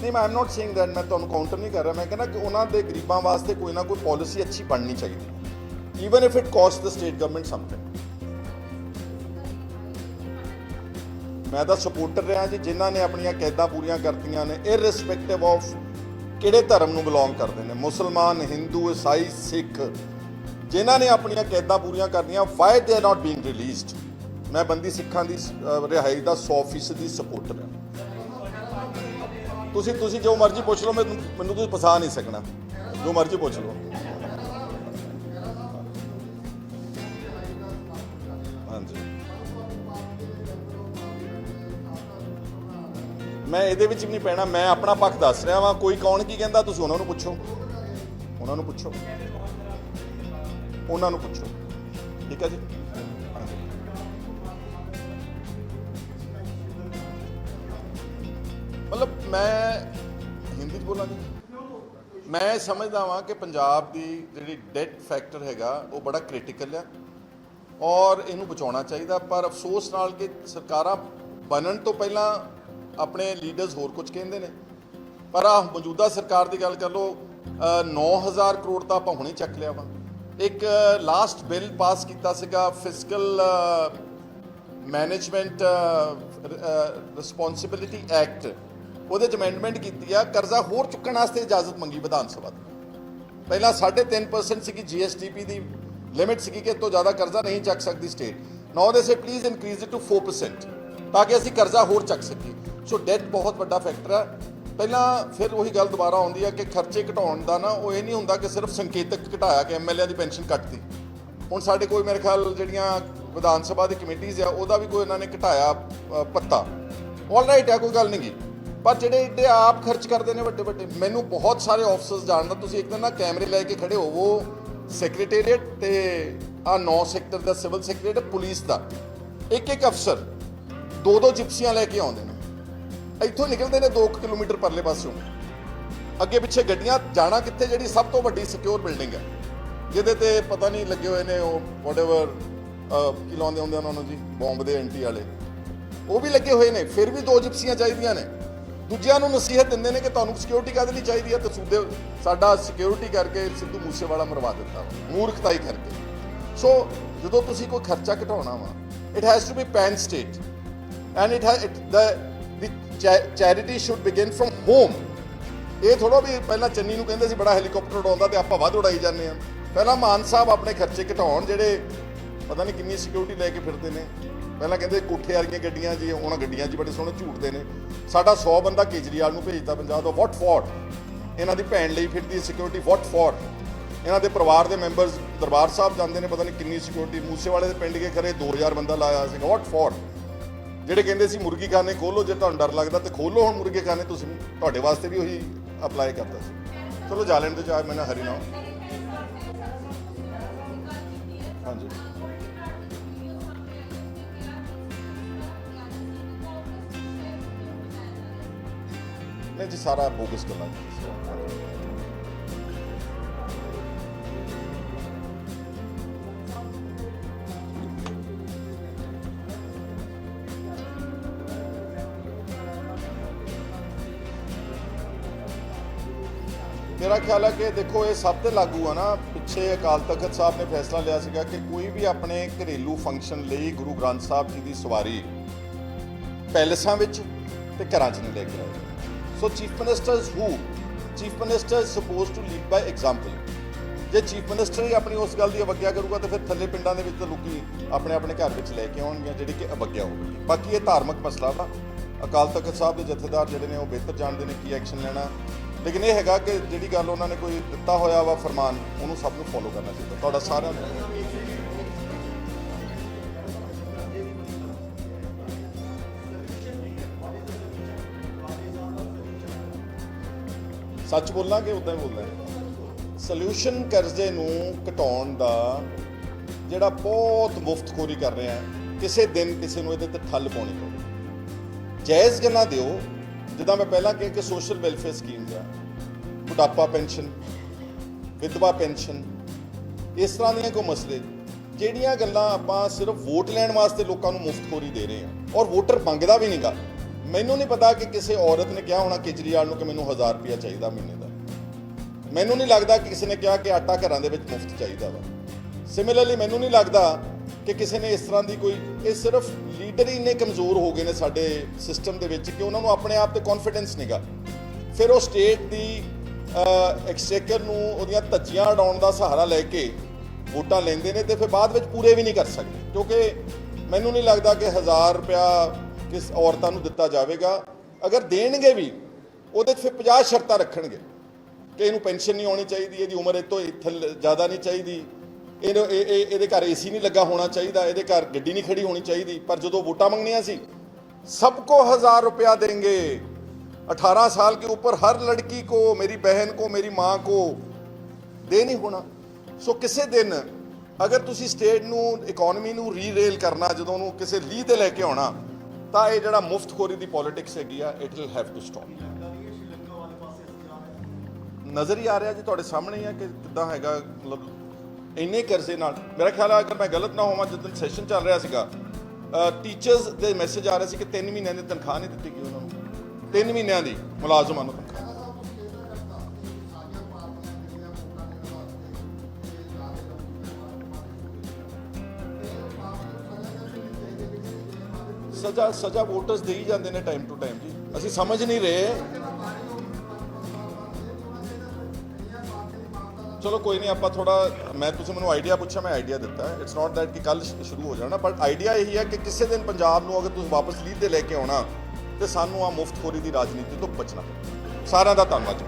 ਨਹੀਂ, ਮੈਂ ਆਮ ਨੋਟ ਸੇਇੰਗ ਦੈਟ, ਮੈਂ ਤੁਹਾਨੂੰ ਕਾਊਂਟਰ ਨਹੀਂ ਕਰ ਰਿਹਾ। ਮੈਂ ਕਹਿੰਦਾ ਕਿ ਉਹਨਾਂ ਦੇ ਗਰੀਬਾਂ ਵਾਸਤੇ ਕੋਈ ਨਾ ਕੋਈ ਪਾਲਿਸੀ ਅੱਛੀ ਬਣਨੀ ਚਾਹੀਦੀ, even if it cost the state government something. मैं तो सपोर्टर रहा जी जिन्हों ने अपन कैदा पूरियां करतियां ने, इररिस्पैक्टिव ऑफ किहड़े धर्म नूं बिलोंग करते हैं, मुसलमान, हिंदू, ईसाई, सिख, जिन्हों ने अपन कैदा पूरियां करदियां, why they are not being released. मैं बंदी सिखां की रिहाई का 100% सपोर्टर हाँ। तुसीं जो मर्जी पुछ लो, मैनूं तुसीं फसा नहीं सकना, जो मर्जी पुछ लो। हाँ जी, मैं ये भी नहीं पैना, मैं अपना पक्ष दस रहा वा। कोई कौन की कहता, तुसीं उन्हां नूं पुछो, उन्हां नूं पुछो, उन्हां नूं पुछो। ठीक है जी। मतलब मैं हिंदी बोला जी, मैं समझदा वां कि पंजाब की जिहड़ी डेट फैक्टर हैगा वो बड़ा क्रिटिकल है और इनू बचाउणा चाहिए। पर अफसोस नाल कि सरकारां बनन तो पहलां अपने लीडर्स होर कुछ कहते हैं, पर आ मौजूदा सरकार की गल कर लो, 9,000 करोड़ तो आप हुणे चक लिया वा। एक लास्ट बिल पास किया सीगा फिजिकल मैनेजमेंट रिस्पॉन्सिबिलिटी एक्ट, ਉਹਦੇ 'ਚ ਅਮੈਂਡਮੈਂਟ ਕੀਤੀ ਆ, ਕਰਜ਼ਾ ਹੋਰ ਚੁੱਕਣ ਵਾਸਤੇ ਇਜਾਜ਼ਤ ਮੰਗੀ ਵਿਧਾਨ ਸਭਾ ਤੋਂ। ਪਹਿਲਾਂ 3.5% ਸੀਗੀ GSTP ਦੀ ਲਿਮਿਟ ਸੀਗੀ ਕਿ ਇਸ ਤੋਂ ਜ਼ਿਆਦਾ ਕਰਜ਼ਾ ਨਹੀਂ ਚੱਕ ਸਕਦੀ ਸਟੇਟ। ਨਾਓ ਦੇ ਸੇ ਪਲੀਜ਼ ਇਨਕਰੀਜ਼ ਇਟ ਟੂ 4% ਤਾਂ ਕਿ ਅਸੀਂ ਕਰਜ਼ਾ ਹੋਰ ਚੱਕ ਸਕੀਏ। ਸੋ ਡੈਟ ਬਹੁਤ ਵੱਡਾ ਫੈਕਟਰ ਹੈ। ਪਹਿਲਾਂ ਫਿਰ ਉਹੀ ਗੱਲ ਦੁਬਾਰਾ ਆਉਂਦੀ ਹੈ ਕਿ ਖਰਚੇ ਘਟਾਉਣ ਦਾ ਨਾ ਉਹ ਇਹ ਨਹੀਂ ਹੁੰਦਾ ਕਿ ਸਿਰਫ ਸੰਕੇਤਕ ਘਟਾਇਆ ਕਿ MLA ਦੀ ਪੈਨਸ਼ਨ ਕੱਟਤੀ। ਹੁਣ ਸਾਡੇ ਕੋਈ ਮੇਰੇ ਖਿਆਲ ਜਿਹੜੀਆਂ ਵਿਧਾਨ ਸਭਾ ਦੀ ਕਮੇਟੀਜ਼ ਆ ਉਹਦਾ ਵੀ ਕੋਈ ਇਹਨਾਂ ਨੇ ਘਟਾਇਆ ਪੱਤਾ। ਆਲ ਰਾਈਟ ਆ, ਕੋਈ ਗੱਲ ਨਹੀਂ ਗੀ, ਪਰ ਜਿਹੜੇ ਏਡੇ ਆਪ ਖਰਚ ਕਰਦੇ ਨੇ ਵੱਡੇ ਵੱਡੇ, ਮੈਨੂੰ ਬਹੁਤ ਸਾਰੇ ਆਫਿਸਰਸ ਜਾਣਦਾ। ਤੁਸੀਂ ਇੱਕ ਦਿਨ ਨਾ ਕੈਮਰੇ ਲੈ ਕੇ ਖੜੇ ਹੋਵੋ ਸੈਕਟਰੀਏਟ ਤੇ ਆ 9 ਸੈਕਟਰ ਦਾ ਸਿਵਲ ਸੈਕਟਰੀਏਟ ਪੁਲਿਸ ਦਾ, ਇੱਕ ਇੱਕ ਅਫਸਰ ਦੋ ਜਿਪਸੀਆਂ ਲੈ ਕੇ ਆਉਂਦੇ ਨੇ, ਇੱਥੋਂ ਨਿਕਲਦੇ ਨੇ 2 ਕਿਲੋਮੀਟਰ ਪਰਲੇ ਪਾਸਿਓਂ, ਅੱਗੇ ਪਿੱਛੇ ਗੱਡੀਆਂ, ਜਾਣਾ ਕਿੱਥੇ? ਜਿਹੜੀ ਸਭ ਤੋਂ ਵੱਡੀ ਸਿਕਿਉਰ ਬਿਲਡਿੰਗ ਹੈ ਜਿਹਦੇ ਤੇ ਪਤਾ ਨਹੀਂ ਲੱਗੇ ਹੋਏ ਨੇ ਉਹ ਵਾਟਐਵਰ ਕੀ ਲਾਉਂਦੇ ਹੁੰਦੇ ਉਹਨਾਂ ਨੂੰ ਜੀ, ਬੰਬ ਦੇ ਐਂਟੀ ਵਾਲੇ, ਉਹ ਵੀ ਲੱਗੇ ਹੋਏ ਨੇ, ਫਿਰ ਵੀ 2 ਜਿਪਸੀਆਂ ਚਾਹੀਦੀਆਂ ਨੇ। ਦੂਜਿਆਂ ਨੂੰ ਨਸੀਹਤ ਦਿੰਦੇ ਨੇ ਕਿ ਤੁਹਾਨੂੰ ਸਿਕਿਉਰਿਟੀ ਕਾਹਦੇ ਲਈ ਚਾਹੀਦੀ ਹੈ, ਤੇ ਸਾਡਾ ਸਿਕਿਉਰਿਟੀ ਕਰਕੇ ਸਿੱਧੂ ਮੂਸੇਵਾਲਾ ਮਰਵਾ ਦਿੱਤਾ, ਮੂਰਖਤਾਈ ਕਰਕੇ। ਸੋ ਜਦੋਂ ਤੁਸੀਂ ਕੋਈ ਖਰਚਾ ਘਟਾਉਣਾ ਵਾ, it has to be pan state and the charity should begin from home। ਇਹ ਥੋੜਾ ਵੀ ਪਹਿਲਾਂ ਚੰਨੀ ਨੂੰ ਕਹਿੰਦੇ ਸੀ ਬੜਾ ਹੈਲੀਕਾਪਟਰ ਉਡਾਉਂਦਾ ਤੇ ਆਪਾਂ ਵੱਧ ਉਡਾਈ ਜਾਂਦੇ ਆ। ਪਹਿਲਾਂ ਮਾਨ ਸਾਹਿਬ ਆਪਣੇ ਖਰਚੇ ਘਟਾਉਣ, ਜਿਹੜੇ ਪਤਾ ਨਹੀਂ ਕਿੰਨੀ ਸਿਕਿਉਰਿਟੀ ਲੈ ਕੇ ਫਿਰਦੇ ਨੇ। ਪਹਿਲਾਂ ਕਹਿੰਦੇ ਕੋਠੇ ਵਾਲੀਆਂ ਗੱਡੀਆਂ ਜੀ, ਹੁਣ ਗੱਡੀਆਂ 'ਚ ਬੜੇ ਸੋਹਣੇ ਝੂਟਦੇ ਨੇ। ਸਾਡਾ 100 ਬੰਦਾ ਕੇਜਰੀਵਾਲ ਨੂੰ ਭੇਜਦਾ ਪੰਜਾਬ ਦਾ, ਵਾਟ ਫॉर? ਇਹਨਾਂ ਦੀ ਭੈਣ ਲਈ ਫਿਰਦੀ ਸਿਕਿਉਰਿਟੀ, ਵਾਟ ਫॉर? ਇਹਨਾਂ ਦੇ ਪਰਿਵਾਰ ਦੇ ਮੈਂਬਰਸ ਦਰਬਾਰ ਸਾਹਿਬ ਜਾਂਦੇ ਨੇ, ਪਤਾ ਨਹੀਂ ਕਿੰਨੀ ਸਿਕਿਉਰਿਟੀ। ਮੂਸੇਵਾਲੇ ਦੇ ਪਿੰਡ ਕੇ ਖਰੇ 2000 ਬੰਦਾ ਲਾਇਆ ਸੀਗਾ, ਵਾਟ ਫॉर? ਜਿਹੜੇ ਕਹਿੰਦੇ ਸੀ ਮੁਰਗੀ ਖਾਨੇ ਖੋਲੋ, ਜੇ ਤੁਹਾਨੂੰ ਡਰ ਲੱਗਦਾ ਤੇ ਖੋਲੋ ਹੁਣ ਮੁਰਗੇ ਖਾਨੇ, ਤੁਸੀਂ ਤੁਹਾਡੇ ਵਾਸਤੇ ਵੀ ਉਹੀ ਅਪਲਾਈ ਕਰਦਾ ਸੀ। ਚਲੋ ਜਾ ਲੈਣ ਦੇ ਚਾਹ, ਮੈਂ ਹਰੀ ਨਾ। ਹਾਂਜੀ ਨਹੀਂ ਜੀ, ਸਾਰਾ ਬੋਗਸ ਗੱਲਾਂ। ਮੇਰਾ ਖਿਆਲ ਹੈ ਕਿ ਦੇਖੋ ਇਹ ਸਭ ਤੇ ਲਾਗੂ ਆ ਨਾ। ਪਿੱਛੇ ਅਕਾਲ ਤਖਤ ਸਾਹਿਬ ਨੇ ਫੈਸਲਾ ਲਿਆ ਸੀਗਾ ਕਿ ਕੋਈ ਵੀ ਆਪਣੇ ਘਰੇਲੂ ਫੰਕਸ਼ਨ ਲਈ ਗੁਰੂ ਗ੍ਰੰਥ ਸਾਹਿਬ ਜੀ ਦੀ ਸਵਾਰੀ ਪੈਲਸਾਂ ਵਿੱਚ ਤੇ ਘਰਾਂ 'ਚ ਨਹੀਂ ਲੈ ਕੇ ਆਏ। So chief minister is suppose to lead by example. ਜੇ ਚੀਫ ਮਿਨਿਸਟਰ ਹੀ ਆਪਣੀ ਉਸ ਗੱਲ ਦੀ ਅਵੱਗਿਆ ਕਰੂਗਾ ਤਾਂ ਫਿਰ ਥੱਲੇ ਪਿੰਡਾਂ ਦੇ ਵਿੱਚ ਤਾਂ ਲੋਕੀ ਆਪਣੇ ਆਪਣੇ ਘਰ ਵਿੱਚ ਲੈ ਕੇ ਆਉਣਗੇ ਜਿਹੜੀ ਕਿ ਅਵੱਗਿਆ ਹੋਵੇਗੀ। ਬਾਕੀ ਇਹ ਧਾਰਮਿਕ ਮਸਲਾ ਵਾ, ਅਕਾਲ ਤਖਤ ਸਾਹਿਬ ਦੇ ਜਥੇਦਾਰ ਜਿਹੜੇ ਨੇ ਉਹ ਬਿਹਤਰ ਜਾਣਦੇ ਨੇ ਕੀ ਐਕਸ਼ਨ ਲੈਣਾ। ਲੇਕਿਨ ਇਹ ਹੈਗਾ ਕਿ ਜਿਹੜੀ ਗੱਲ ਉਹਨਾਂ ਨੇ ਕੋਈ ਦਿੱਤਾ ਹੋਇਆ ਵਾ ਫਰਮਾਨ, ਉਹਨੂੰ ਸਭ ਨੂੰ ਫੋਲੋ ਕਰਨਾ ਚਾਹੀਦਾ। ਤੁਹਾਡਾ ਸਾਰਿਆਂ ਨੂੰ ਸੱਚ ਬੋਲਣਾ ਕਿ ਉੱਦਾਂ ਹੀ ਬੋਲਣਾ। ਸੋਲਿਊਸ਼ਨ ਕਰਜ਼ੇ ਨੂੰ ਘਟਾਉਣ ਦਾ ਜਿਹੜਾ ਬਹੁਤ ਮੁਫਤਖੋਰੀ ਕਰ ਰਿਹਾ ਹੈ, ਕਿਸੇ ਦਿਨ ਕਿਸੇ ਨੂੰ ਇਹਦੇ ਤੇ ਠੱਲ ਪਾਉਣੀ ਪਵੇ। ਜਾਇਜ਼ ਗੱਲਾਂ ਦਿਓ, ਜਿੱਦਾਂ ਮੈਂ ਪਹਿਲਾਂ ਕਿਹਾ ਕਿ ਸੋਸ਼ਲ ਵੈਲਫੇਅਰ ਸਕੀਮਸ ਆ, ਬੁਢਾਪਾ ਪੈਨਸ਼ਨ, ਵਿਧਵਾ ਪੈਨਸ਼ਨ, ਇਸ ਤਰ੍ਹਾਂ ਦੀਆਂ ਕੋਈ ਮਸਲੇ, ਜਿਹੜੀਆਂ ਗੱਲਾਂ ਆਪਾਂ ਸਿਰਫ ਵੋਟ ਲੈਣ ਵਾਸਤੇ ਲੋਕਾਂ ਨੂੰ ਮੁਫਤਖੋਰੀ ਦੇ ਰਹੇ ਹਾਂ ਔਰ ਵੋਟਰ ਮੰਗਦਾ ਵੀ ਨਹੀਂਗਾ। ਮੈਨੂੰ ਨਹੀਂ ਪਤਾ ਕਿ ਕਿਸੇ ਔਰਤ ਨੇ ਕਿਹਾ ਹੋਣਾ ਕੇਜਰੀਵਾਲ ਨੂੰ ਕਿ ਮੈਨੂੰ 1000 ਰੁਪਇਆ ਚਾਹੀਦਾ ਮਹੀਨੇ ਦਾ। ਮੈਨੂੰ ਨਹੀਂ ਲੱਗਦਾ ਕਿ ਕਿਸੇ ਨੇ ਕਿਹਾ ਕਿ ਆਟਾ ਘਰਾਂ ਦੇ ਵਿੱਚ ਮੁਫਤ ਚਾਹੀਦਾ ਵਾ। ਸਿਮਿਲਰਲੀ ਮੈਨੂੰ ਨਹੀਂ ਲੱਗਦਾ ਕਿ ਕਿਸੇ ਨੇ ਇਸ ਤਰ੍ਹਾਂ ਦੀ ਕੋਈ, ਇਹ ਸਿਰਫ ਲੀਡਰ ਹੀ ਇੰਨੇ ਕਮਜ਼ੋਰ ਹੋ ਗਏ ਨੇ ਸਾਡੇ ਸਿਸਟਮ ਦੇ ਵਿੱਚ ਕਿ ਉਹਨਾਂ ਨੂੰ ਆਪਣੇ ਆਪ ਤੇ ਕੌਨਫੀਡੈਂਸ ਨਹੀਂਗਾ। ਫਿਰ ਉਹ ਸਟੇਟ ਦੀ ਐਕਸਚੇਕਰ ਨੂੰ ਉਹਦੀਆਂ ਧੱਜੀਆਂ ਉਡਾਉਣ ਦਾ ਸਹਾਰਾ ਲੈ ਕੇ ਵੋਟਾਂ ਲੈਂਦੇ ਨੇ ਤੇ ਫਿਰ ਬਾਅਦ ਵਿੱਚ ਪੂਰੇ ਵੀ ਨਹੀਂ ਕਰ ਸਕਦੇ। ਕਿਉਂਕਿ ਮੈਨੂੰ ਨਹੀਂ ਲੱਗਦਾ ਕਿ 1000 ਰੁਪਇਆ ਕਿਸ ਔਰਤਾਂ ਨੂੰ ਦਿੱਤਾ ਜਾਵੇਗਾ। ਅਗਰ ਦੇਣਗੇ ਵੀ ਉਹਦੇ 'ਚ ਫਿਰ 50 ਸ਼ਰਤਾਂ ਰੱਖਣਗੇ ਕਿ ਇਹਨੂੰ ਪੈਨਸ਼ਨ ਨਹੀਂ ਆਉਣੀ ਚਾਹੀਦੀ, ਇਹਦੀ ਉਮਰ ਇਹ ਤੋਂ ਜ਼ਿਆਦਾ ਨਹੀਂ ਚਾਹੀਦੀ, ਇਹਦੇ ਘਰ ਏਸੀ ਨਹੀਂ ਲੱਗਾ ਹੋਣਾ ਚਾਹੀਦਾ, ਇਹਦੇ ਘਰ ਗੱਡੀ ਨਹੀਂ ਖੜੀ ਹੋਣੀ ਚਾਹੀਦੀ। ਪਰ ਜਦੋਂ ਵੋਟਾਂ ਮੰਗਣੀਆਂ ਸੀ, ਸਭ को 1000 रुपया देंगे, 18 साल के ऊपर हर लड़की को, मेरी बहन को, मेरी माँ को दे नहीं होना। सो किसी दिन अगर तुसी स्टेट ਨੂੰ ਇਕਨੋਮੀ ਨੂੰ ਰੀਰੇਲ ਕਰਨਾ, ਜਦੋਂ ਉਹਨੂੰ ਕਿਸੇ ਲੀਹ ਤੇ ਲੈ ਕੇ ਆਉਣਾ, ਤਾਂ ਇਹ ਜਿਹੜਾ ਮੁਫਤਖੋਰੀ ਦੀ ਪੋਲਿਟਿਕਸ ਹੈਗੀ ਆ, it will have to stop. ਨਜ਼ਰ ਹੀ ਆ ਰਿਹਾ ਜੀ, ਤੁਹਾਡੇ ਸਾਹਮਣੇ ਹੀ ਆ ਕਿ ਕਿੱਦਾਂ ਹੈਗਾ। ਮਤਲਬ ਇੰਨੇ ਕਰਜ਼ੇ ਨਾਲ, ਮੇਰਾ ਖਿਆਲ ਹੈ ਅਗਰ ਮੈਂ ਗਲਤ ਨਾ ਹੋਵਾਂ, ਜਦੋਂ ਸੈਸ਼ਨ ਚੱਲ ਰਿਹਾ ਸੀਗਾ, ਟੀਚਰਸ ਦੇ ਮੈਸੇਜ ਆ ਰਹੇ ਸੀ ਕਿ 3 ਮਹੀਨਿਆਂ ਦੀ ਤਨਖਾਹ ਨਹੀਂ ਦਿੱਤੀ ਗਈ ਉਹਨਾਂ ਨੂੰ, 3 ਮਹੀਨਿਆਂ ਦੀ ਮੁਲਾਜ਼ਮਾਂ ਨੂੰ ਤਨਖਾਹ। ਸਜ਼ਾ ਵੋਟਰਸ ਦੇ ਹੀ ਜਾਂਦੇ ਨੇ ਟਾਈਮ ਟੂ ਟਾਈਮ ਜੀ, ਅਸੀਂ ਸਮਝ ਨਹੀਂ ਰਹੇ। ਚਲੋ ਕੋਈ ਨਹੀਂ, ਆਪਾਂ ਥੋੜਾ, ਮੈਂ ਤੁਸੀਂ ਮੈਨੂੰ ਆਈਡੀਆ ਪੁੱਛਿਆ, ਮੈਂ ਆਈਡੀਆ ਦਿੱਤਾ। ਇਟਸ ਨਾਟ ਦੈਟ ਕਿ ਕੱਲ ਸ਼ੁਰੂ ਹੋ ਜਾਣਾ, ਬਟ ਆਈਡੀਆ ਇਹੀ ਹੈ ਕਿ ਕਿਸੇ ਦਿਨ ਪੰਜਾਬ ਨੂੰ ਅਗਰ ਤੁਸੀਂ ਵਾਪਸ ਲੀਡ ਤੇ ਲੈ ਕੇ ਆਉਣਾ ਤੇ ਸਾਨੂੰ ਆ ਮੁਫਤਖੋਰੀ ਦੀ ਰਾਜਨੀਤੀ ਤੋਂ ਬਚਣਾ। ਸਾਰਿਆਂ ਦਾ ਧੰਨਵਾਦ ਜੀ।